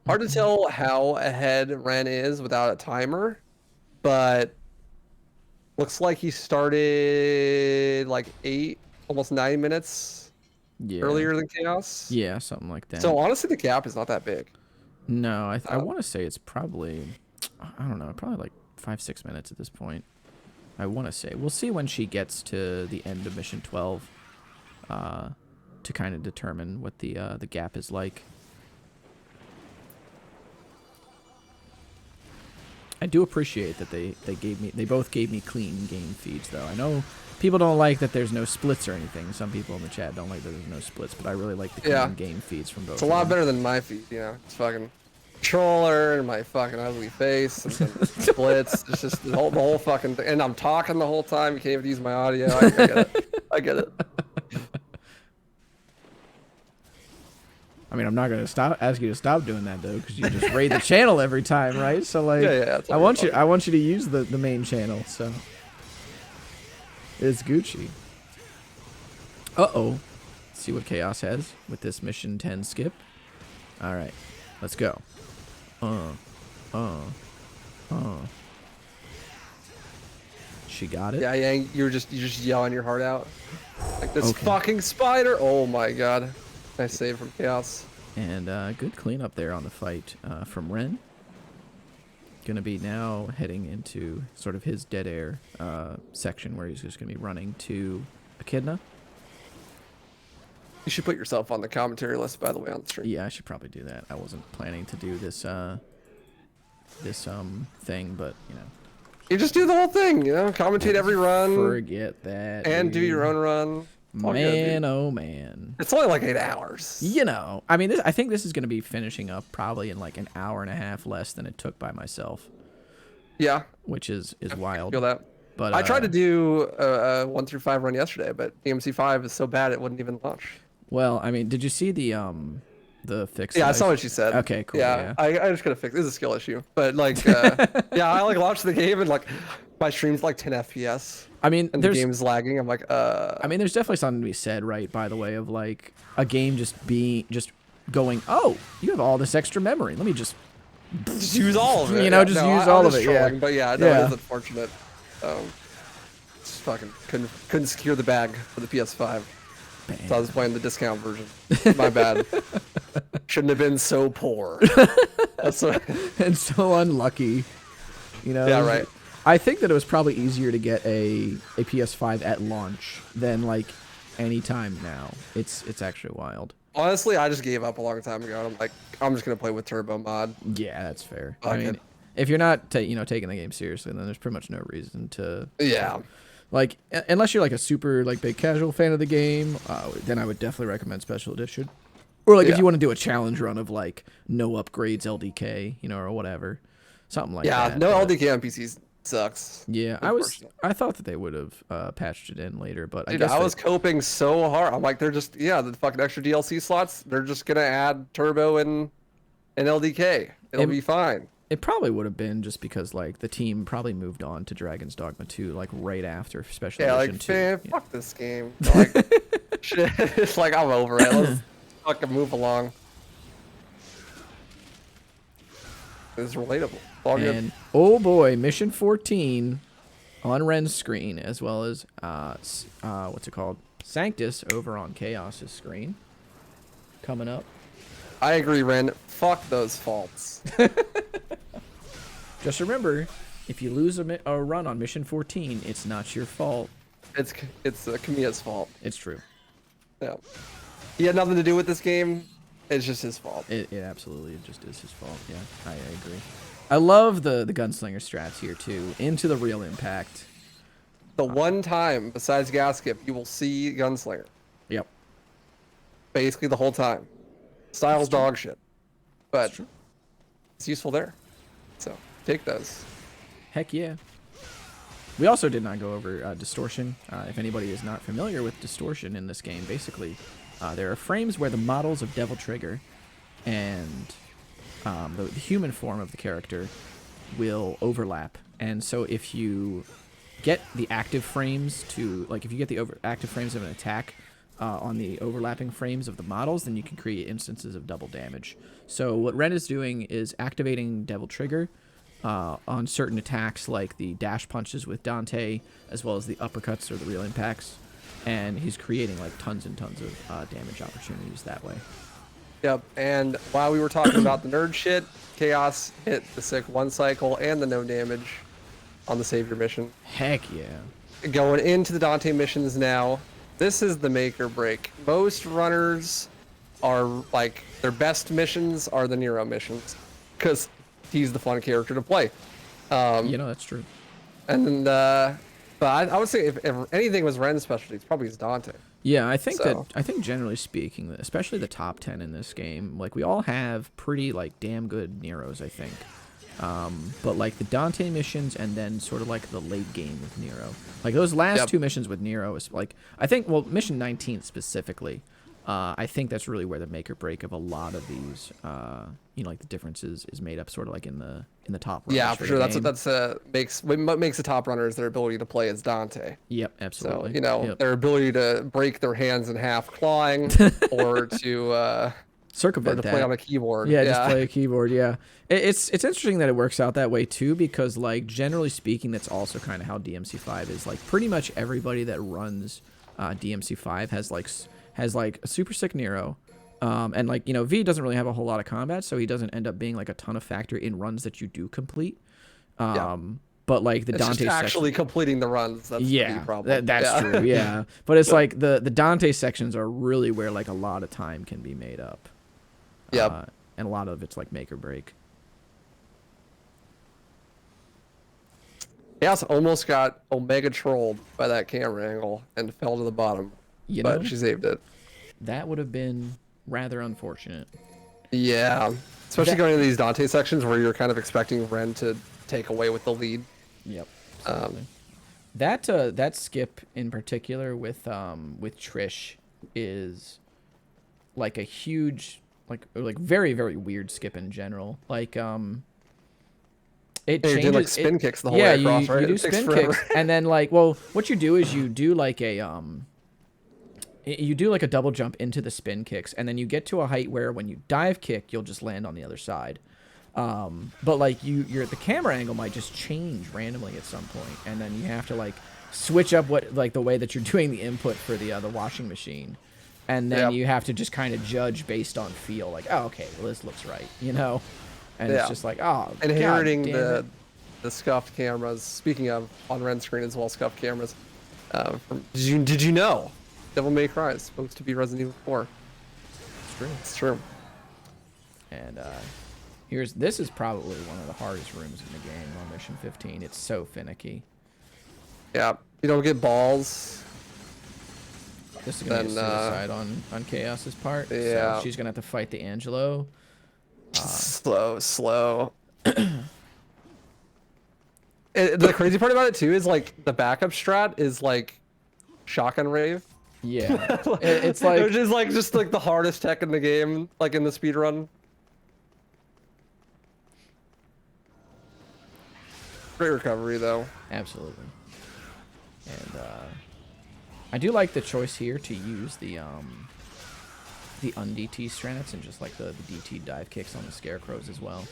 Hard to tell how ahead Ren is without a timer, but looks like he started like 8, almost 9 minutes earlier than Chaos. Yeah, something like that. So honestly, the gap is not that big. No, I want to say it's probably, I don't know, probably like 5-6 minutes at this point. I want to say. We'll see when she gets to the end of mission 12 to kind of determine what the gap is like. I do appreciate that they both gave me clean game feeds, though. I know people don't like that there's no splits or anything. Some people in the chat don't like that there's no splits, but I really like the clean game feeds from both. It's a lot better than my feed, It's fucking controller and my fucking ugly face and then splits. It's just the whole fucking thing. And I'm talking the whole time. You can't even use my audio. I get it. I get it. I mean, I'm not gonna ask you to stop doing that though, because you just raid the channel every time, right? So like, I want you to use the main channel. So it's Gucci. Let's see what Chaos has with this mission 10 skip. All right, let's go. She got it. Yeah, you're just yelling your heart out. Like this fucking spider. Oh my god. Nice save from Chaos. And good cleanup there on the fight from Ren. Gonna be now heading into sort of his dead air section, where he's just gonna be running to Echidna. You should put yourself on the commentary list, by the way, on the stream. Yeah, I should probably do that. I wasn't planning to do this thing, but You just do the whole thing, commentate every run. Forget that. And dude. do your own run. Man, oh man. It's only like 8 hours. I mean, I think this is going to be finishing up probably in like an hour and a half less than it took by myself. Yeah. Which is wild. I feel that. But I tried to do a 1 through 5 run yesterday, but DMC5 is so bad it wouldn't even launch. Well, I mean, did you see the fix? Yeah, I saw what she said. Okay, cool. Yeah. I just gotta fix. This is a skill issue, but like, I like launched the game and like my stream's like 10 FPS. I mean, and the game's lagging. I'm like, I mean, there's definitely something to be said, right? By the way, of like a game just going, oh, you have all this extra memory. Let me just use all of it. Use all of it. Trolling, but it is unfortunate. Just fucking couldn't secure the bag for the PS5. So I was playing the discount version. My bad. Shouldn't have been so poor. And so unlucky. Yeah, right. I think that it was probably easier to get a PS5 at launch than like any time now. It's actually wild. Honestly, I just gave up a long time ago. I'm like, I'm just gonna play with turbo mod. Yeah, that's fair. I mean, if you're not taking the game seriously, then there's pretty much no reason to. Yeah. Like, unless you're like a super like big casual fan of the game, then I would definitely recommend Special Edition. Or like if you want to do a challenge run of like no upgrades LDK, or whatever, something like that. Yeah, no LDK on PC sucks. Yeah, I thought that they would have patched it in later, but Dude, I was coping so hard. I'm like, they're just the fucking extra DLC slots. They're just gonna add turbo and LDK. It'll be fine. It probably would have been just because like the team probably moved on to Dragon's Dogma 2 like right after Special Edition 2. Man, fuck this game. Like, shit, it's like I'm over it. Let's fucking move along. It's relatable. All And good. oh boy, Mission 14 on Ren's screen, as well as what's it called? Sanctus over on Chaos's screen. Coming up. I agree, Ren. Fuck those faults. Just remember, if you lose a run on Mission 14, it's not your fault. It's Kamiya's fault. It's true. Yeah. He had nothing to do with this game. It's just his fault. It absolutely just is his fault. Yeah, I agree. I love the gunslinger strats here too. Into the real impact. The one time besides gas skip you will see Gunslinger. Yep. Basically the whole time. Style's dog shit. But it's useful there. So take those. Heck yeah. We also did not go over distortion. If anybody is not familiar with distortion in this game, basically there are frames where the models of Devil Trigger and the human form of the character will overlap. And so if you get the active frames to, like if you get the active frames of an attack on the overlapping frames of the models, then you can create instances of double damage. So what Ren is doing is activating Devil Trigger on certain attacks like the dash punches with Dante, as well as the uppercuts or the real impacts. And he's creating like tons and tons of damage opportunities that way. Yep, and while we were talking about the nerd shit, Chaos hit the sick one cycle and the no damage on the Savior mission. Heck yeah. Going into the Dante missions now, this is the make or break. Most runners are like, their best missions are the Nero missions, because he's the fun character to play. That's true. And then, but I would say if anything was Ren's specialty, it's probably his Dante. Yeah, I think generally speaking, especially the top 10 in this game, like we all have pretty like damn good Neros, I think. But like the Dante missions and then sort of like the late game with Nero, like those last two missions with Nero is like, I think, well, mission 19 specifically, I think that's really where the make or break of a lot of these, like the differences is made up sort of like in the top runners. Yeah, for sure. That's what makes the top runners their ability to play as Dante. Yep, absolutely. So, their ability to break their hands in half clawing or to circumvent or to play on a keyboard. Yeah, just play a keyboard. Yeah, it's interesting that it works out that way too, because like generally speaking, that's also kind of how DMC5 is. Like pretty much everybody that runs DMC5 has like a super sick Nero. And like, V doesn't really have a whole lot of combat, so he doesn't end up being like a ton of factor in runs that you do complete. But like the Dante just actually completing the runs, that's the problem. That's true. Yeah. But it's like the Dante sections are really where like a lot of time can be made up. Yep. And a lot of it's like make or break. Chaos almost got Omega trolled by that camera angle and fell to the bottom. But she saved it. That would have been rather unfortunate. Yeah. Especially going into these Dante sections where you're kind of expecting Ren to take away with the lead. Yep. That skip in particular with Trish is like a huge like very, very weird skip in general. Like it changes, like spin kicks the whole way across, right? You do spin kicks, and then like, well, what you do is you do like a double jump into the spin kicks, and then you get to a height where when you dive kick, you'll just land on the other side. But like the camera angle might just change randomly at some point, and then you have to like switch up the way that you're doing the input for the washing machine, and then you have to just kind of judge based on feel, like, oh, okay, well, this looks right, and it's just like, oh, inheriting the scuffed cameras. Speaking of on Ren's screen as well, scuffed cameras. Did you know Devil May Cry is supposed to be Resident Evil 4? It's true. And this is probably one of the hardest rooms in the game on Mission 15. It's so finicky. Yeah, you don't get balls. This is gonna be a suicide on Chaos's part. Yeah, so she's gonna have to fight the Angelo. Slow. The crazy part about it too is like the backup strat is like shotgun rave. Yeah, it's like which is like just like the hardest tech in the game, like in the speedrun. Great recovery though. absolutely. And I do like the choice here to use the un-DT strats and just like the DT dive kicks on the scarecrows as well.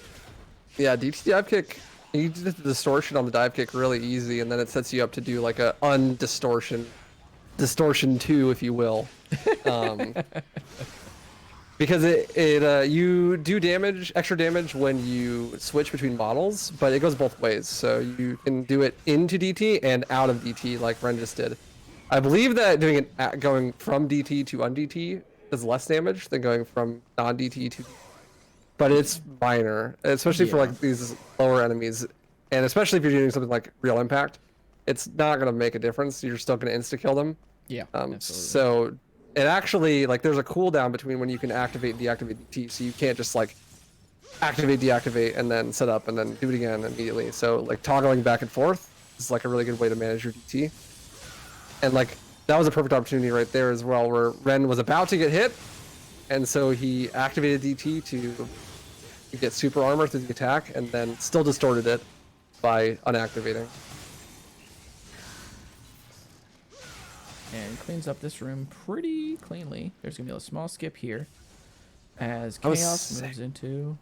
Yeah, DT dive kick. You do the distortion on the dive kick really easy, and then it sets you up to do like a undistortion, distortion 2, if you will. Because you do damage, extra damage when you switch between models, but it goes both ways. So you can do it into DT and out of DT, like Ren just did. I believe that doing it going from DT to un-DT does less damage than going from non-DT to. But it's minor, especially for like these lower enemies, and especially if you're doing something like real impact. It's not gonna make a difference. You're still gonna insta kill them. Yeah. So it actually, like, there's a cooldown between when you can activate and deactivate DT, so you can't just like activate, deactivate, and then set up and then do it again immediately. So like toggling back and forth is like a really good way to manage your DT. And like that was a perfect opportunity right there as well, where Ren was about to get hit, and so he activated DT to get super armor through the attack, and then still distorted it by unactivating. And cleans up this room pretty cleanly. There's gonna be a small skip here as Chaos moves into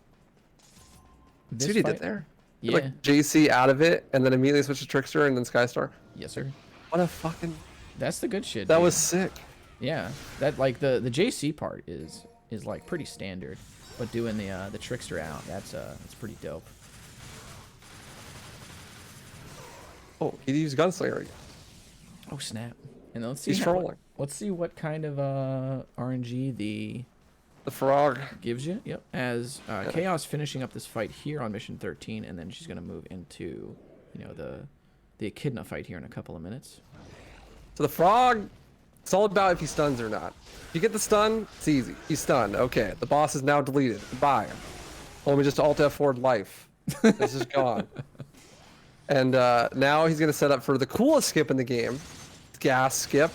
this See what he fight. did there? Yeah. Like JC out of it, and then immediately switched to Trickster and then Skystar. Yes, sir. What a fucking... That's the good shit. That dude. was sick. Yeah. That like the JC part is like pretty standard, but doing the Trickster out, that's pretty dope. Oh, he used Gunslinger again. Oh snap! And let's see. He's trolling. Let's see what kind of RNG the frog gives you. Yep. As Chaos finishing up this fight here on mission 13, and then she's gonna move into, you know, the Echidna fight here in a couple of minutes. So the frog, it's all about if he stuns or not. If you get the stun, it's easy. He's stunned. Okay, the boss is now deleted. Goodbye. Told me just to Alt F4 life. This is gone. And now he's gonna set up for the coolest skip in the game, gas skip.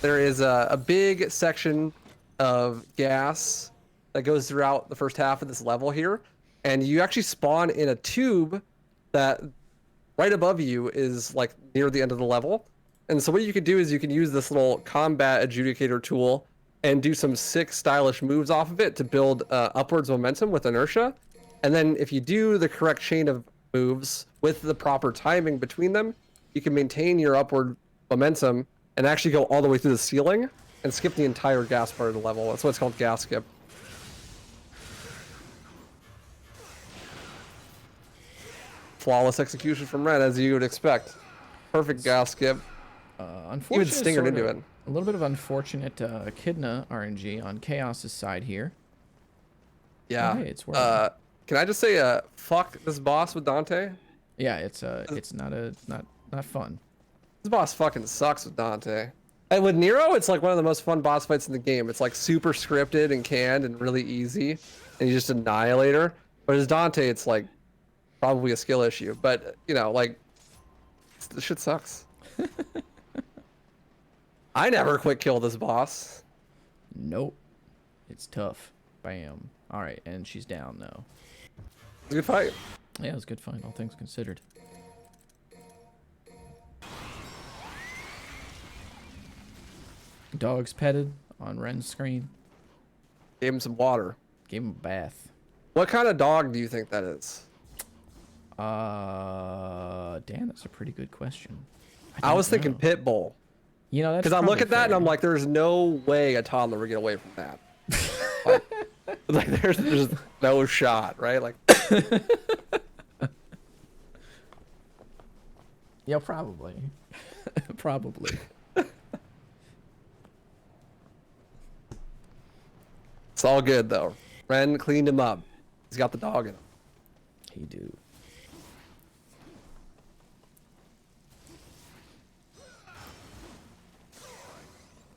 There is a big section of gas that goes throughout the first half of this level here, and you actually spawn in a tube that right above you is like near the end of the level. And so what you can do is you can use this little combat adjudicator tool and do some sick stylish moves off of it to build upwards momentum with inertia. And then if you do the correct chain of moves with the proper timing between them, you can maintain your upward momentum and actually go all the way through the ceiling and skip the entire gas part of the level. That's why it's called gas skip. Flawless execution from Ren, as you would expect. Perfect gas skip. Even stingered into it. A little bit of unfortunate Echidna RNG on Chaos's side here. Yeah. Oh, hey, it's working. Can I just say, fuck this boss with Dante? Yeah, it's not fun. This boss fucking sucks with Dante. And with Nero, it's like one of the most fun boss fights in the game. It's like super scripted and canned and really easy, and you just annihilate her. But as Dante, it's like probably a skill issue. But you know, like this shit sucks. I never quick kill this boss. Nope. It's tough. Bam. All right, and she's down though. It's a good fight. Yeah, it was a good fight, all things considered. Dogs petted on Ren's screen. Gave him some water. Gave him a bath. What kind of dog do you think that is? Dan, that's a pretty good question. I was thinking know. pit bull. You know, that's Because I look probably at that and fair. I'm like, there's no way a toddler would get away from that. like there's no shot, right? Like. Yeah, probably. Probably. It's all good though. Ren cleaned him up. He's got the dog in him. He do.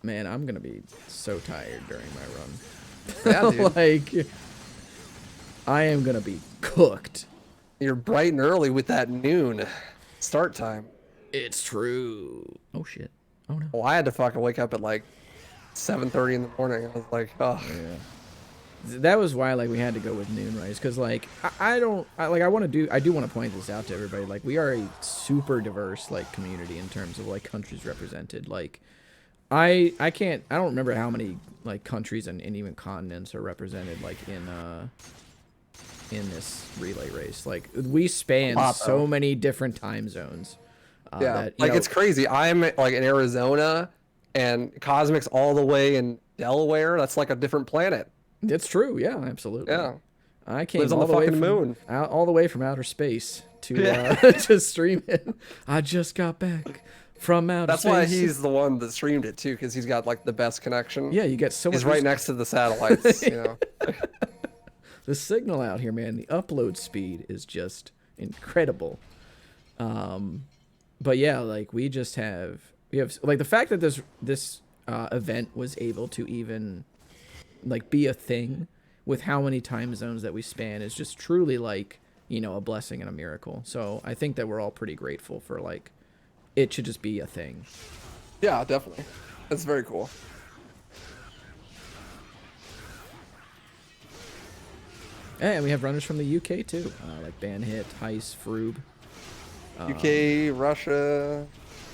Man, I'm gonna be so tired during my run. Yeah, dude. Like, I am gonna be cooked. You're bright and early with that noon. Start time. It's true. Oh shit. Oh no. Well, I had to fucking wake up at like 7:30 in the morning. I was like, oh. Yeah. That was why like we had to go with noon, right? Because like I do want to point this out to everybody. Like we are a super diverse like community in terms of like countries represented. Like I don't remember how many like countries and even continents are represented like in this relay race. Like we span so many different time zones. Yeah, that, like it's crazy. I'm like in Arizona, and Cosmic's all the way in Delaware. That's like a different planet. It's true. Yeah, absolutely. Yeah. I came Lives on all the the way fucking from moon. all the way from outer space to to stream it. I just got back from outer That's space. why he's the one that streamed it too, because he's got like the best connection. Yeah, you get so much. He's right next to the satellites. You know. The signal out here, man. The upload speed is just incredible. But yeah, like we have like the fact that this event was able to even like be a thing with how many time zones that we span is just truly like, you know, a blessing and a miracle. So I think that we're all pretty grateful for like it should just be a thing. Yeah, definitely. That's very cool. And we have runners from the UK too, like Banhit, Heist, Froob. UK, Russia,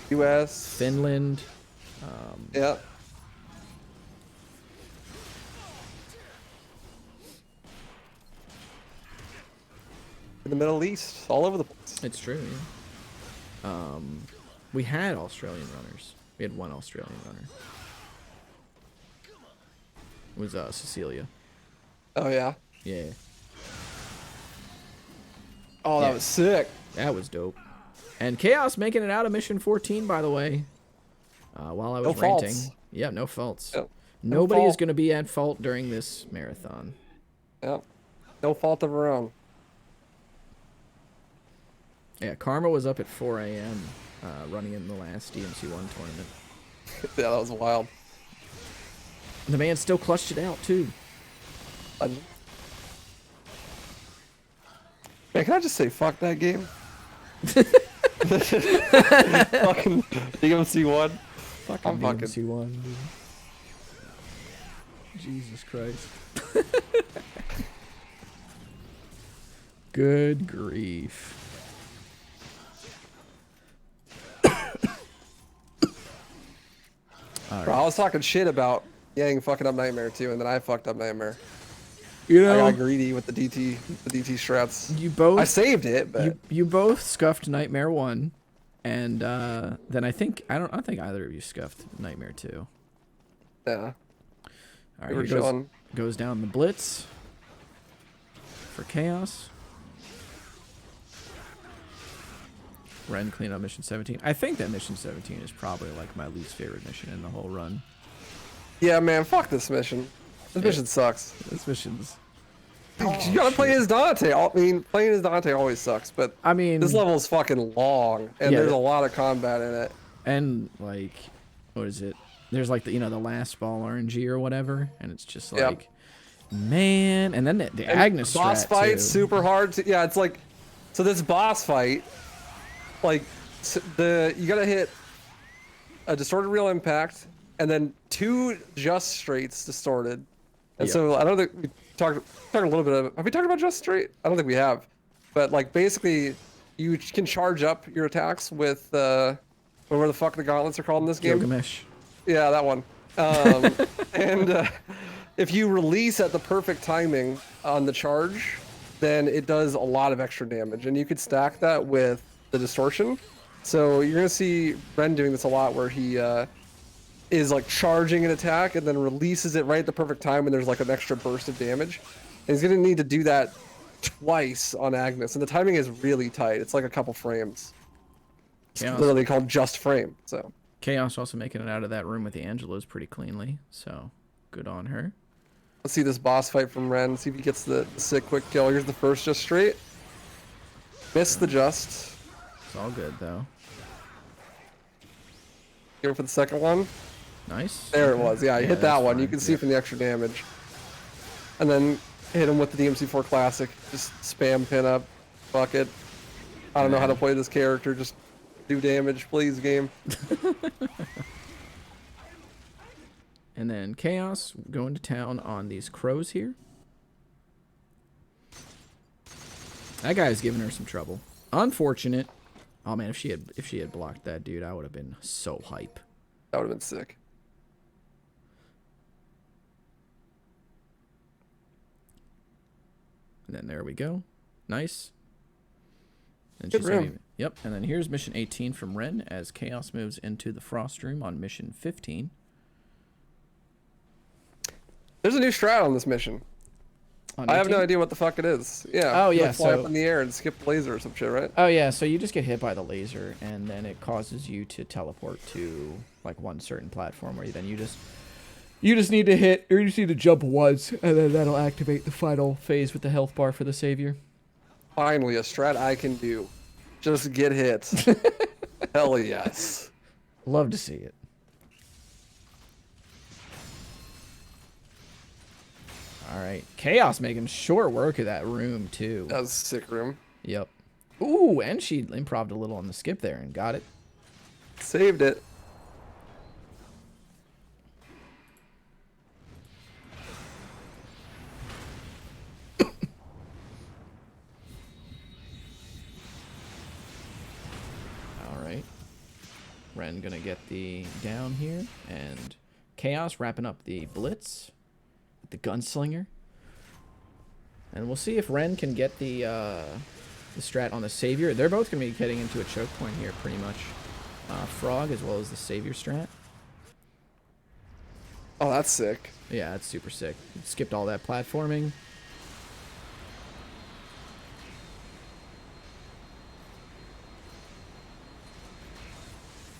US, Finland. Yeah. In the Middle East, all over the place. It's true, yeah. We had Australian runners. We had one Australian runner. It was Cecilia. Oh yeah. Yeah, Oh, that was sick. that was dope. And Chaos making it out of mission 14, by the way. While I was No ranting. faults. Yeah, no faults. Yep. Nobody is fault. going to be at fault during this marathon. Yeah. No fault of her own. Yeah, Karma was up at 4 a.m. Running in the last DMC1 tournament. Yeah, that was wild. The man still clutched it out, too. Man, can I just say fuck that game? Fucking DMC1. Fucking I'm fucking- DMC1, dude. Jesus Christ. Good grief. Bro, I was talking shit about Yang fucking up Nightmare too, and then I fucked up Nightmare. You I know, got greedy with the DT strats. you both I saved it, but you both scuffed Nightmare 1, and then I think I don't think either of you scuffed Nightmare 2. yeah, All right, we were here chilling. goes down the Blitz for Chaos. Ren clean up mission 17. I think that mission 17 is probably like my least favorite mission in the whole run. Yeah, man, fuck this mission. This mission sucks. This mission's You gotta play as Dante. I mean, playing as Dante always sucks, but I mean, this level is fucking long, and Yeah. there's a lot of combat in it. and like, what is it? There's like the the last ball RNG or whatever, and it's just Yep. like, man. And then the Agnes Boss strat, fight too. super hard. Yeah, it's like, so this boss fight, like you gotta hit a distorted real impact, and then 2 just straights distorted. And Yep. so I don't think we talked a little bit of. Have we talked about just straight? I don't think we have. But like basically, you can charge up your attacks with whatever the fuck the gauntlets are called in this game. Gilgamesh. Yeah, that one. And if you release at the perfect timing on the charge, then it does a lot of extra damage, and you could stack that with the distortion. So you're gonna see Ren doing this a lot, where he is like charging an attack and then releases it right at the perfect time when there's like an extra burst of damage. And he's gonna need to do that twice on Agnes, and the timing is really tight. It's like a couple frames. It's Chaos. literally called just frame. So Chaos also making it out of that room with the Angelos pretty cleanly, so good on her. let's see this boss fight from Ren. See if he gets the sick quick kill. Here's the first just straight. Missed the just. It's all good though. Here for the second one. Nice. There it was. Yeah, you hit that that's one. You fine. can see Yeah. from the extra damage. And then hit him with the DMC4 classic. Just spam pin up. Fuck it. I don't know how to play this character. Just do damage, please, game. And then Chaos going to town on these crows here. That guy's giving her some trouble. Unfortunate. Oh man, if she had blocked that dude, I would have been so hype. That would have been sick. And then there we go. Nice. And Good she's room. having- Yep. And then here's mission 18 from Ren as Chaos moves into the Frost Room on mission 15. There's a new strat on this mission. On I have no 18? idea what the fuck it is. Yeah. Oh, you, yeah, like, fly so- up in the air and skip laser or some shit, right? Oh yeah, so you just get hit by the laser, and then it causes you to teleport to like one certain platform where you just need to hit, or you just need to jump once, and then that'll activate the final phase with the health bar for the savior. Finally, a strat I can do. Just get hit. Hell yes. Love to see it. All right, Chaos making short work of that room too. That was a sick room. Yep. Ooh, and she improv'd a little on the skip there and got it. Saved it. All right. Ren gonna get the down here, and Chaos wrapping up the blitz, the gunslinger, and we'll see if Ren can get the strat on the savior. They're both gonna be getting into a choke point here, pretty much. Frog as well as the savior strat. Oh, that's sick. Yeah, that's super sick. Skipped all that platforming.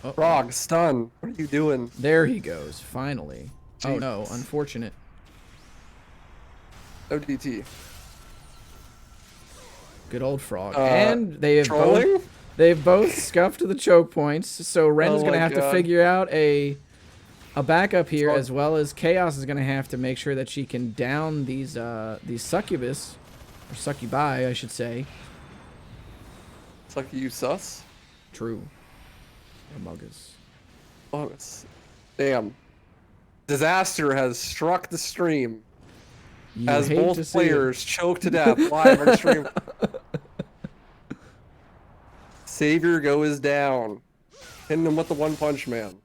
Oh, Frog, stun. What are you doing? there he goes, finally. Oh no, Jesus. unfortunate. ODT. Good old Frog. And they have Trolling? they've both scuffed the choke points, so Ren's Oh gonna my have to God. figure out a backup here, Frog. as well as Chaos is gonna have to make sure that she can down these succubus, or succubi, I should say. It's like you sus. True. Amogus. Oh, damn. Disaster has struck the stream You as hate to both see it. players choke to death live on the stream. Savior goes down. Hitting him with the one punch man.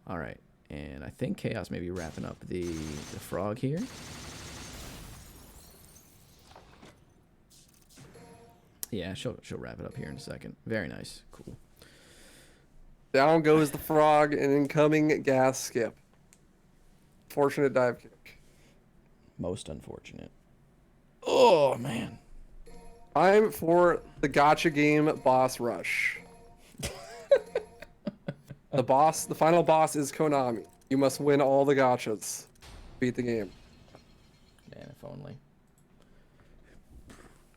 All right, and I think Chaos may be wrapping up the frog here. Yeah, she'll wrap it up here in a second. Very nice, cool. Down goes the frog, and incoming gas skip. Fortunate dive kick. Most unfortunate. Oh man. Time for the gotcha game boss rush. The final boss is Konami. You must win all the gotchas. Beat the game. Man, if only.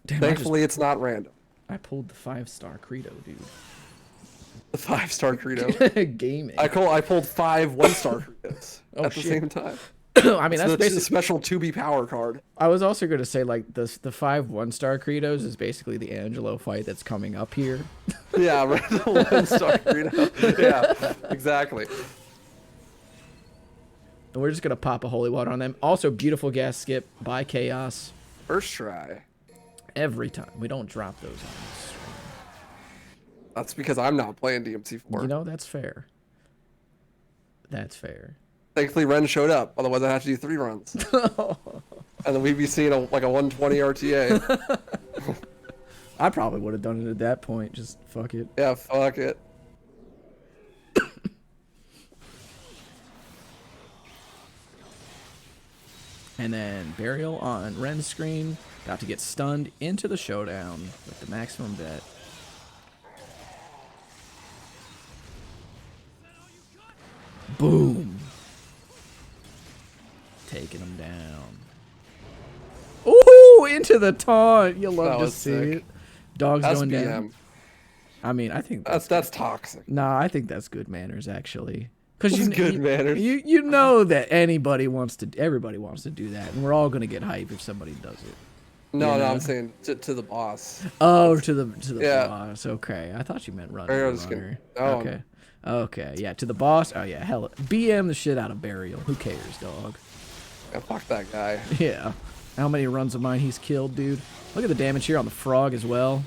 Damn, Thankfully, it's not random. I pulled the 5-star credo, dude. The 5-star credo. Gaming. I pulled 5 1-star credos Oh, at the shit. same time. I mean, that's It's the basically. special 2B power card. I was also going to say, like, the 5 1-star credos is basically the Angelo fight that's coming up here. Yeah, right. The 1-star credo. Yeah, exactly. And we're just going to pop a holy water on them. Also, beautiful gas skip by Chaos. First try. Every time. We don't drop those on this stream. That's because I'm not playing DMC4. You know, that's fair. That's fair. Thankfully, Ren showed up. Otherwise, I'd have to do 3 runs. And then we'd be seeing like a 120 RTA. I probably would have done it at that point. Just fuck it. Yeah, fuck it. And then Burial on Ren's screen. About to get stunned into the showdown with the maximum bet. Boom. Taking him down. Ooh, into the taunt. You love That to was see sick. it. Dogs going down. SBM. I mean, I think That's toxic. nah, I think that's good manners actually. Because That's good manners. You know that everybody wants to do that, and we're all gonna get hype if somebody does it. No, You no, know? I'm saying to the boss. Oh, to the Yeah. boss. Okay, I thought you meant runner. Burial To is gonna- runner. no. Okay. Okay, yeah, to the boss. Oh yeah, hell, BM the shit out of Burial. Who cares, dog? Yeah, fuck that guy. Yeah. How many runs of mine he's killed, dude? Look at the damage here on the frog as well.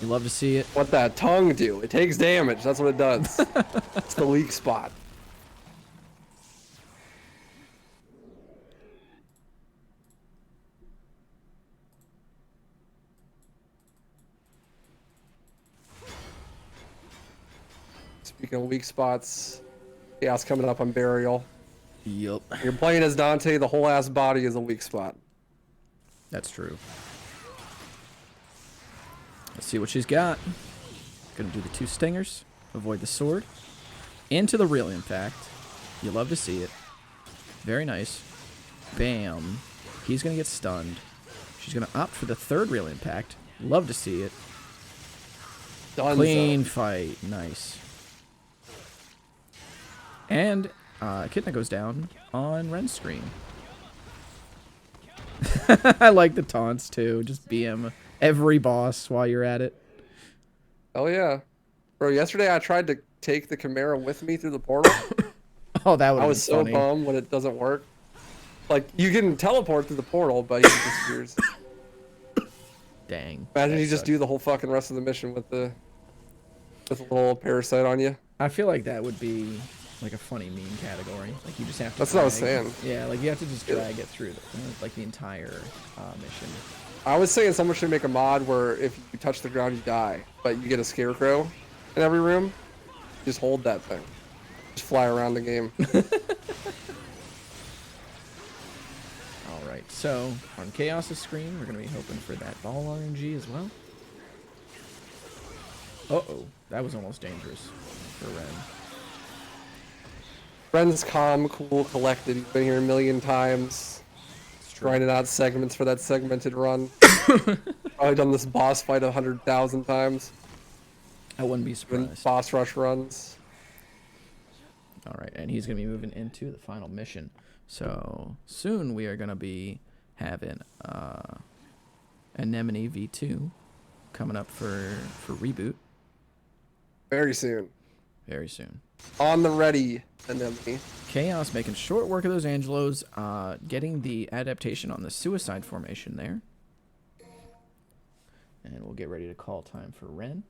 You love to see it. What that tongue do? It takes damage. That's what it does. It's the weak spot. Speaking of weak spots, chaos coming up on Burial. Yup. You're playing as Dante, the whole ass body is a weak spot. That's true. Let's see what she's got. Gonna do the 2 stingers. Avoid the sword. Into the reel, in fact. You love to see it. Very nice. Bam. He's gonna get stunned. She's gonna opt for the 3rd reel impact. Love to see it. Dunzo. Clean fight. Nice. And Kitna goes down on Ren's screen. I like the taunts too. Just BM every boss while you're at it. Oh yeah. Bro, yesterday I tried to take the Chimera with me through the portal. Oh, that would I be was so funny. bummed when it doesn't work. Like, you can teleport through the portal, but he disappears. Dang. Imagine that you just sucks. do the whole fucking rest of the mission with a little parasite on you. I feel like that would be like a funny meme category. Like you just have to. That's what I was saying. Yeah, like you have to just drag it through like the entire mission. I was saying someone should make a mod where if you touch the ground, you die, but you get a scarecrow in every room. Just hold that thing. Just fly around the game. All right, so on Chaos's screen, we're gonna be hoping for that ball RNG as well. Uh-oh, that was almost dangerous for Ren. Ren's calm, cool, collected. He's been here a million times. Grinding out segments for that segmented run. Probably done this boss fight 100,000 times. I wouldn't be Doing surprised. boss rush runs. All right, and he's going to be moving into the final mission. So soon we are going to be having Anemone V2 coming up for reboot Very soon. very soon. On the ready, Anemone. Chaos making short work of those Angelos, getting the adaptation on the suicide formation there. And we'll get ready to call time for Ren.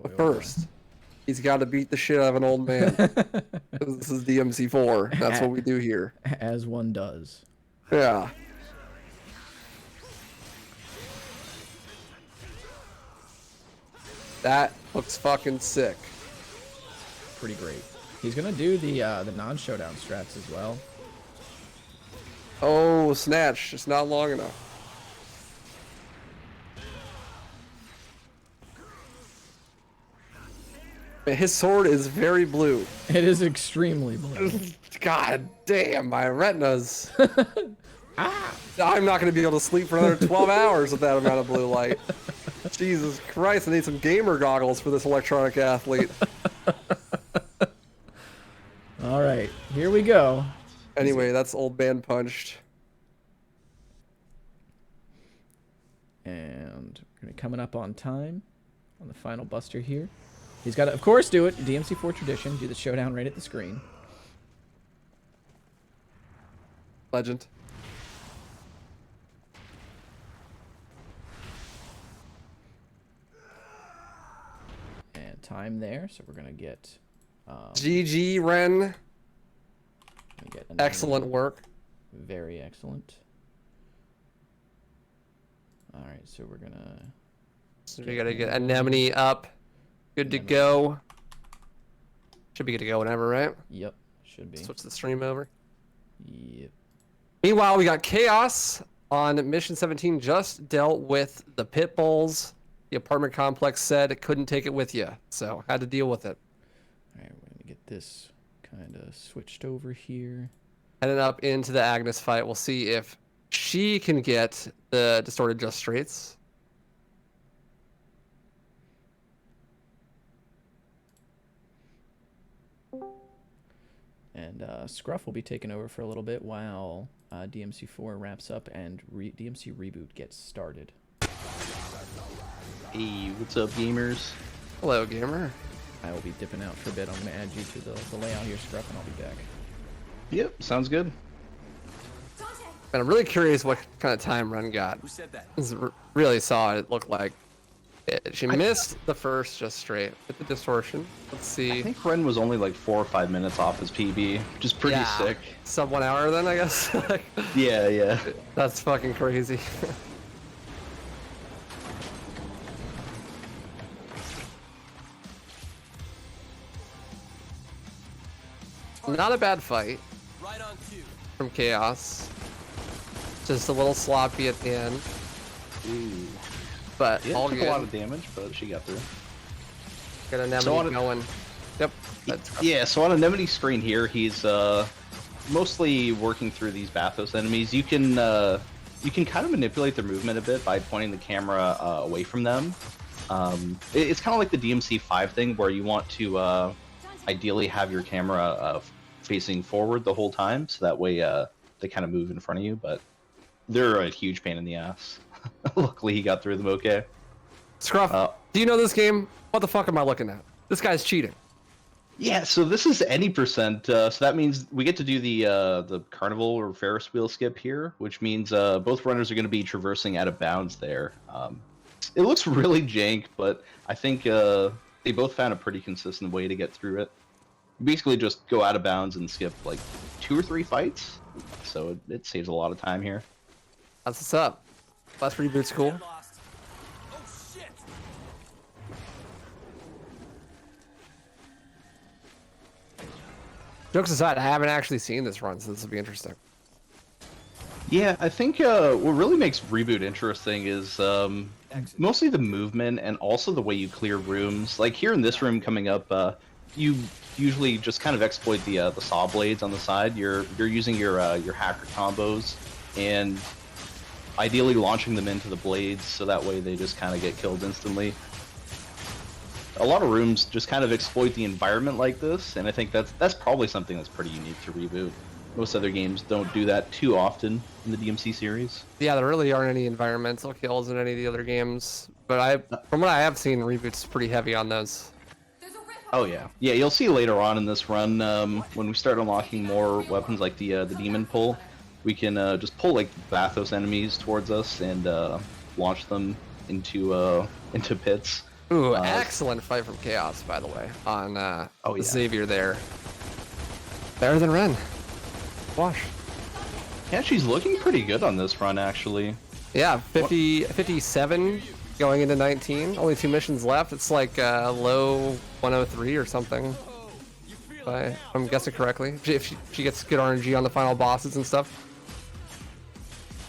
But first, he's got to beat the shit out of an old man. This is DMC4. That's what we do here. As one does. Yeah. That looks fucking sick. Pretty great. He's gonna do the non-showdown strats as well. Oh, snatch. It's not long enough. Man, his sword is very blue. It is extremely blue. God damn, my retinas. I'm not going to be able to sleep for another 12 hours with that amount of blue light. Jesus Christ, I need some gamer goggles for this electronic athlete. All right, here we go. Anyway, that's old man punched. And we're gonna be coming up on time on the final buster here. He's got to, of course, do it. DMC4 tradition. Do the showdown right at the screen. Legend. And time there, so we're gonna get. GG, Ren. Gonna get Anemone. Excellent work. Very excellent. All right, so we're gonna. So we got to get Anemone up. Good to go. Should be good to go whenever, right? Yep, should be. Switch the stream over. Yep. Meanwhile, we got Chaos on Mission 17. Just dealt with the pit bulls. The apartment complex said it couldn't take it with you, so had to deal with it. All right, we're gonna get this kind of switched over here. Heading up into the Agnes fight. We'll see if she can get the distorted just straights. And Scruff will be taking over for a little bit while DMC4 wraps up and DMC Reboot gets started. Hey, what's up, gamers? Hello, gamer. I will be dipping out for a bit. I'm going to add you to the layout here, Scruff, and I'll be back. Yep, sounds good. And I'm really curious what kind of time Ren got. Who said that? Really saw it look like. She missed the first just straight with the distortion. Let's see. I think Ren was only like 4 or 5 minutes off his PB, which is pretty sick. Sub 1 hour then, I guess. Yeah. That's fucking crazy. Not a bad fight Right on cue. from Chaos. Just a little sloppy at the end, Ooh. but Yeah, all took good. a lot of damage, but she got through. Got a Anemone So on a- going. Yep. That's Yeah, so on Anemone screen here, he's mostly working through these Bathos enemies. You can kind of manipulate their movement a bit by pointing the camera away from them. It's kind of like the DMC5 thing, where you want to ideally have your camera facing forward the whole time, so that way they kind of move in front of you, but they're a huge pain in the ass. Luckily, he got through them okay. Scruff, do you know this game? What the fuck am I looking at? This guy's cheating. Yeah, so this is any percent, so that means we get to do the carnival or Ferris wheel skip here, which means both runners are going to be traversing out of bounds there. It looks really jank, but I think they both found a pretty consistent way to get through it. You basically just go out of bounds and skip like 2 or 3 fights, so it saves a lot of time here. That's what's up. Last reboot's cool. Lost. Oh shit. Jokes aside, I haven't actually seen this run, so this will be interesting. Yeah, I think what really makes Reboot interesting is mostly the movement and also the way you clear rooms. Like here in this room coming up, you usually just kind of exploit the saw blades on the side. You're using your hacker combos and ideally launching them into the blades, so that way they just kind of get killed instantly. A lot of rooms just kind of exploit the environment like this, and I think that's probably something that's pretty unique to Reboot. Most other games don't do that too often in the DMC series. Yeah, there really aren't any environmental kills in any of the other games, but from what I have seen, Reboot's pretty heavy on those. Oh yeah, you'll see later on in this run when we start unlocking more weapons like the demon pull, we can just pull like Bathos enemies towards us and launch them into pits. Ooh, excellent fight from Chaos, by the way, on Xavier there. Better than Ren. Wash. Yeah, she's looking pretty good on this run actually. Yeah, 57 going into 19. Only 2 missions left. It's like low 103 or something. If I'm guessing correctly. If she gets good RNG on the final bosses and stuff.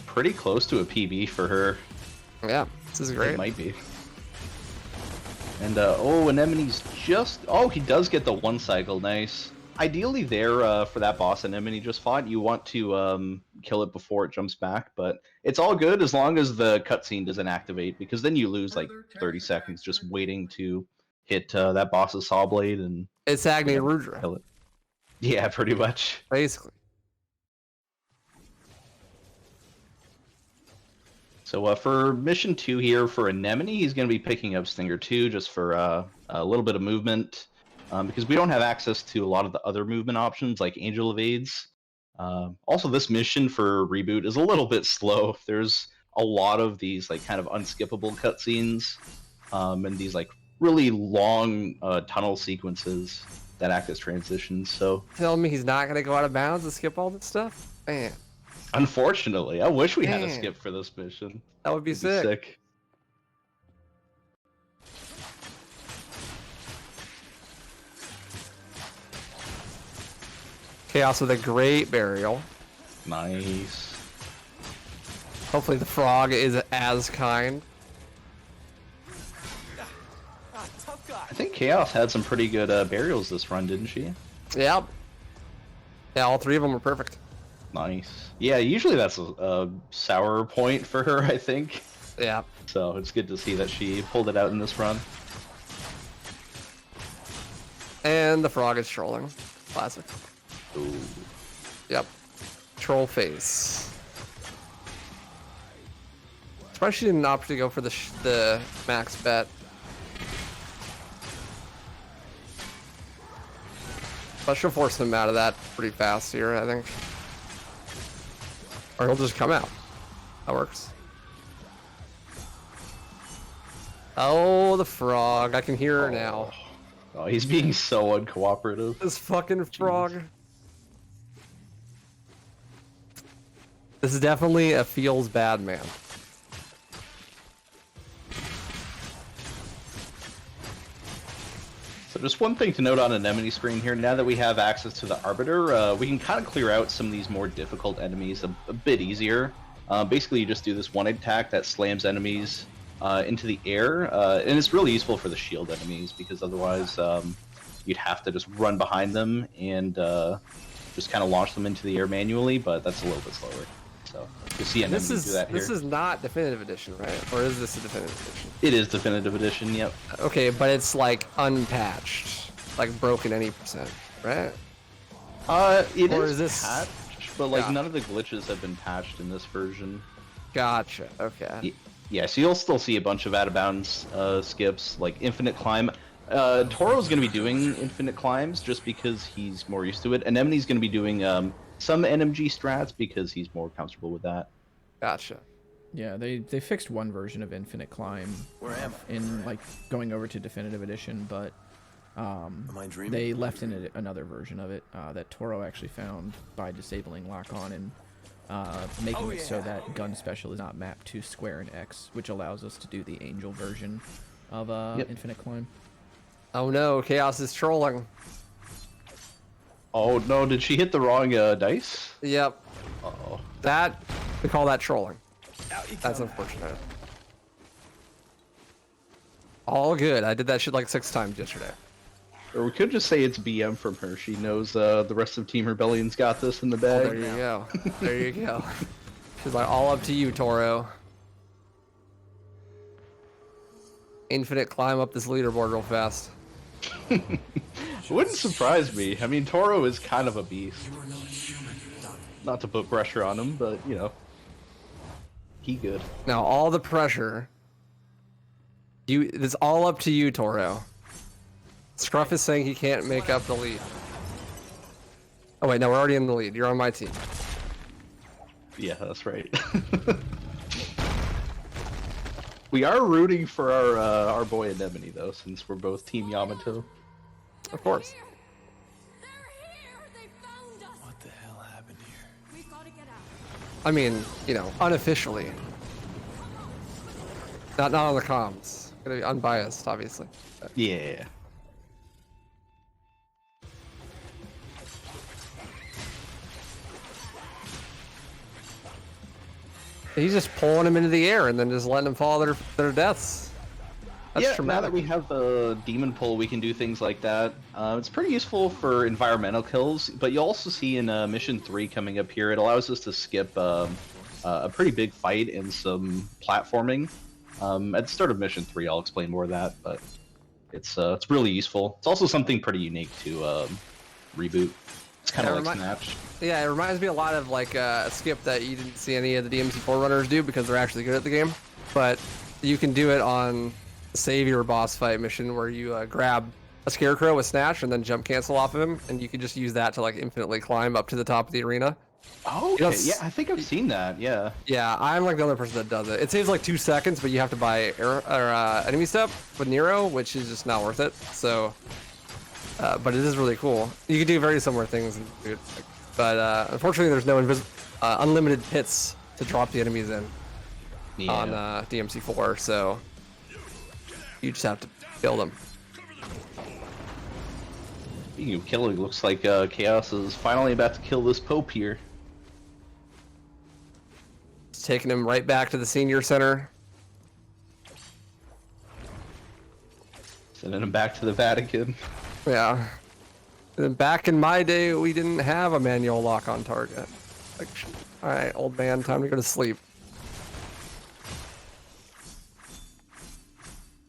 Pretty close to a PB for her. Yeah, this is great. It might be. And Anemone's just... Oh, he does get the 1 cycle. Nice. Ideally there, for that boss Anemone just fought, you want to kill it before it jumps back, but it's all good as long as the cutscene doesn't activate, because then you lose like 30 seconds just waiting to hit that boss's saw blade and... It's Agni and Rudra. Kill it. Yeah, pretty much. Basically. So for mission 2 here for Anemone, he's going to be picking up Stinger 2 just for a little bit of movement. Because we don't have access to a lot of the other movement options like Angel Evades. Also, this mission for Reboot is a little bit slow. There's a lot of these like kind of unskippable cutscenes and these like really long tunnel sequences that act as transitions. So Tell me he's not gonna go out of bounds and skip all this stuff? Man, unfortunately, I wish we had a Man. skip for this mission. that would be It'd sick. Chaos with a great burial. Nice. Hopefully the frog is as kind. Tough guy. I think Chaos had some pretty good burials this run, didn't she? Yep. Yeah, all 3 of them were perfect. Nice. Yeah, usually that's a sour point for her, I think. Yeah. So it's good to see that she pulled it out in this run. And the frog is trolling. Classic. Ooh. Yep. Troll face. Especially didn't opt to go for the max bet. But she'll force him out of that pretty fast here, I think. Or he'll just come out. That works. Oh, the frog. I can hear her now. Oh, he's being so uncooperative. This fucking frog. This is definitely a feels bad man. So just one thing to note on Anemone screen here, now that we have access to the Arbiter, we can kind of clear out some of these more difficult enemies a bit easier. Basically, you just do this one attack that slams enemies into the air, and it's really useful for the shield enemies, because otherwise you'd have to just run behind them and just kind of launch them into the air manually, but that's a little bit slower. So you'll see Anemone do that here. This is not Definitive Edition, right? Or is this a Definitive Edition? It is Definitive Edition, yep. Okay, but it's like unpatched, like broken any %, right? It Or is is this- patched, but like Yeah. none of the glitches have been patched in this version. Gotcha. Okay. Yeah, so you'll still see a bunch of out-of-bounds skips, like Infinite Climb. Toro's going to be doing Infinite Climbs just because he's more used to it. Anemone's going to be doing some NMG strats because he's more comfortable with that. Gotcha. Yeah, they fixed one version of Infinite Climb in like going over to Definitive Edition, but Am I dreaming? they left in another version of it that Toro actually found by disabling lock-on and making it so that gun special is not mapped to square and X, which allows us to do the angel version of Infinite Climb. Oh no, Chaos is trolling. Oh no, did she hit the wrong dice? Yep. Uh-oh. We call that trolling. That's unfortunate. All good. I did that shit like 6 times yesterday. Or we could just say it's BM from her. She knows the rest of Team Rebellion's got this in the bag. There you go. There you go. She's like, all up to you, Toro. Infinite climb up this leaderboard real fast. Wouldn't surprise me. I mean, Toro is kind of a beast. Not to put pressure on him, but, you know, he good. Now, all the pressure. It's all up to you, Toro. Scruff is saying he can't make up the lead. Oh wait, no, we're already in the lead. You're on my team. Yeah, that's right. We are rooting for our boy Anemone, though, since we're both Team Yamato. Of course. They're here! They found us! What the hell happened here? We've got to get out. I mean, you know, unofficially. Not on the comms. Gonna be unbiased, obviously. Yeah. He's just pulling him into the air and then just letting them fall their deaths. That's Yeah, traumatic. now that we have the demon pull, we can do things like that. It's pretty useful for environmental kills, but you'll also see in Mission 3 coming up here, it allows us to skip a pretty big fight and some platforming. At the start of Mission 3, I'll explain more of that, but it's really useful. It's also something pretty unique to Reboot. It's kind of like Snatch. Yeah, it reminds me a lot of like a skip that you didn't see any of the DMC4 runners do because they're actually good at the game. But you can do it on Savior boss fight mission where you grab a Scarecrow with Snatch and then jump cancel off of him, and you can just use that to like infinitely climb up to the top of the arena. Oh, okay. Yeah, I think I've seen that. Yeah. Yeah, I'm like the only person that does it. It saves like 2 seconds, but you have to buy enemy step with Nero, which is just not worth it. So, but it is really cool. You can do very similar things, but unfortunately, there's no unlimited pits to drop the enemies in on DMC4. So you just have to build them. Speaking of killing, looks like Chaos is finally about to kill this Pope here. It's taking him right back to the senior center. Sending him back to the Vatican. Yeah. And then back in my day, we didn't have a manual lock on target. Like, all right, old man, time to go to sleep.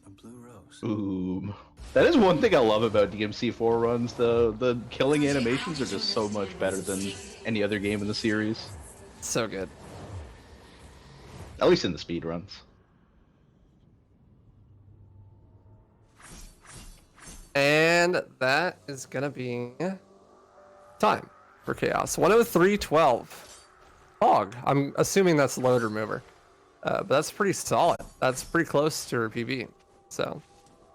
A blue rose. Boom. That is one thing I love about DMC4 runs. The killing animations are just so much better than any other game in the series. So good. At least in the speedruns. And that is gonna be time for chaos. 103.12. Hog. I'm assuming that's load remover. But that's pretty solid. That's pretty close to her PB. So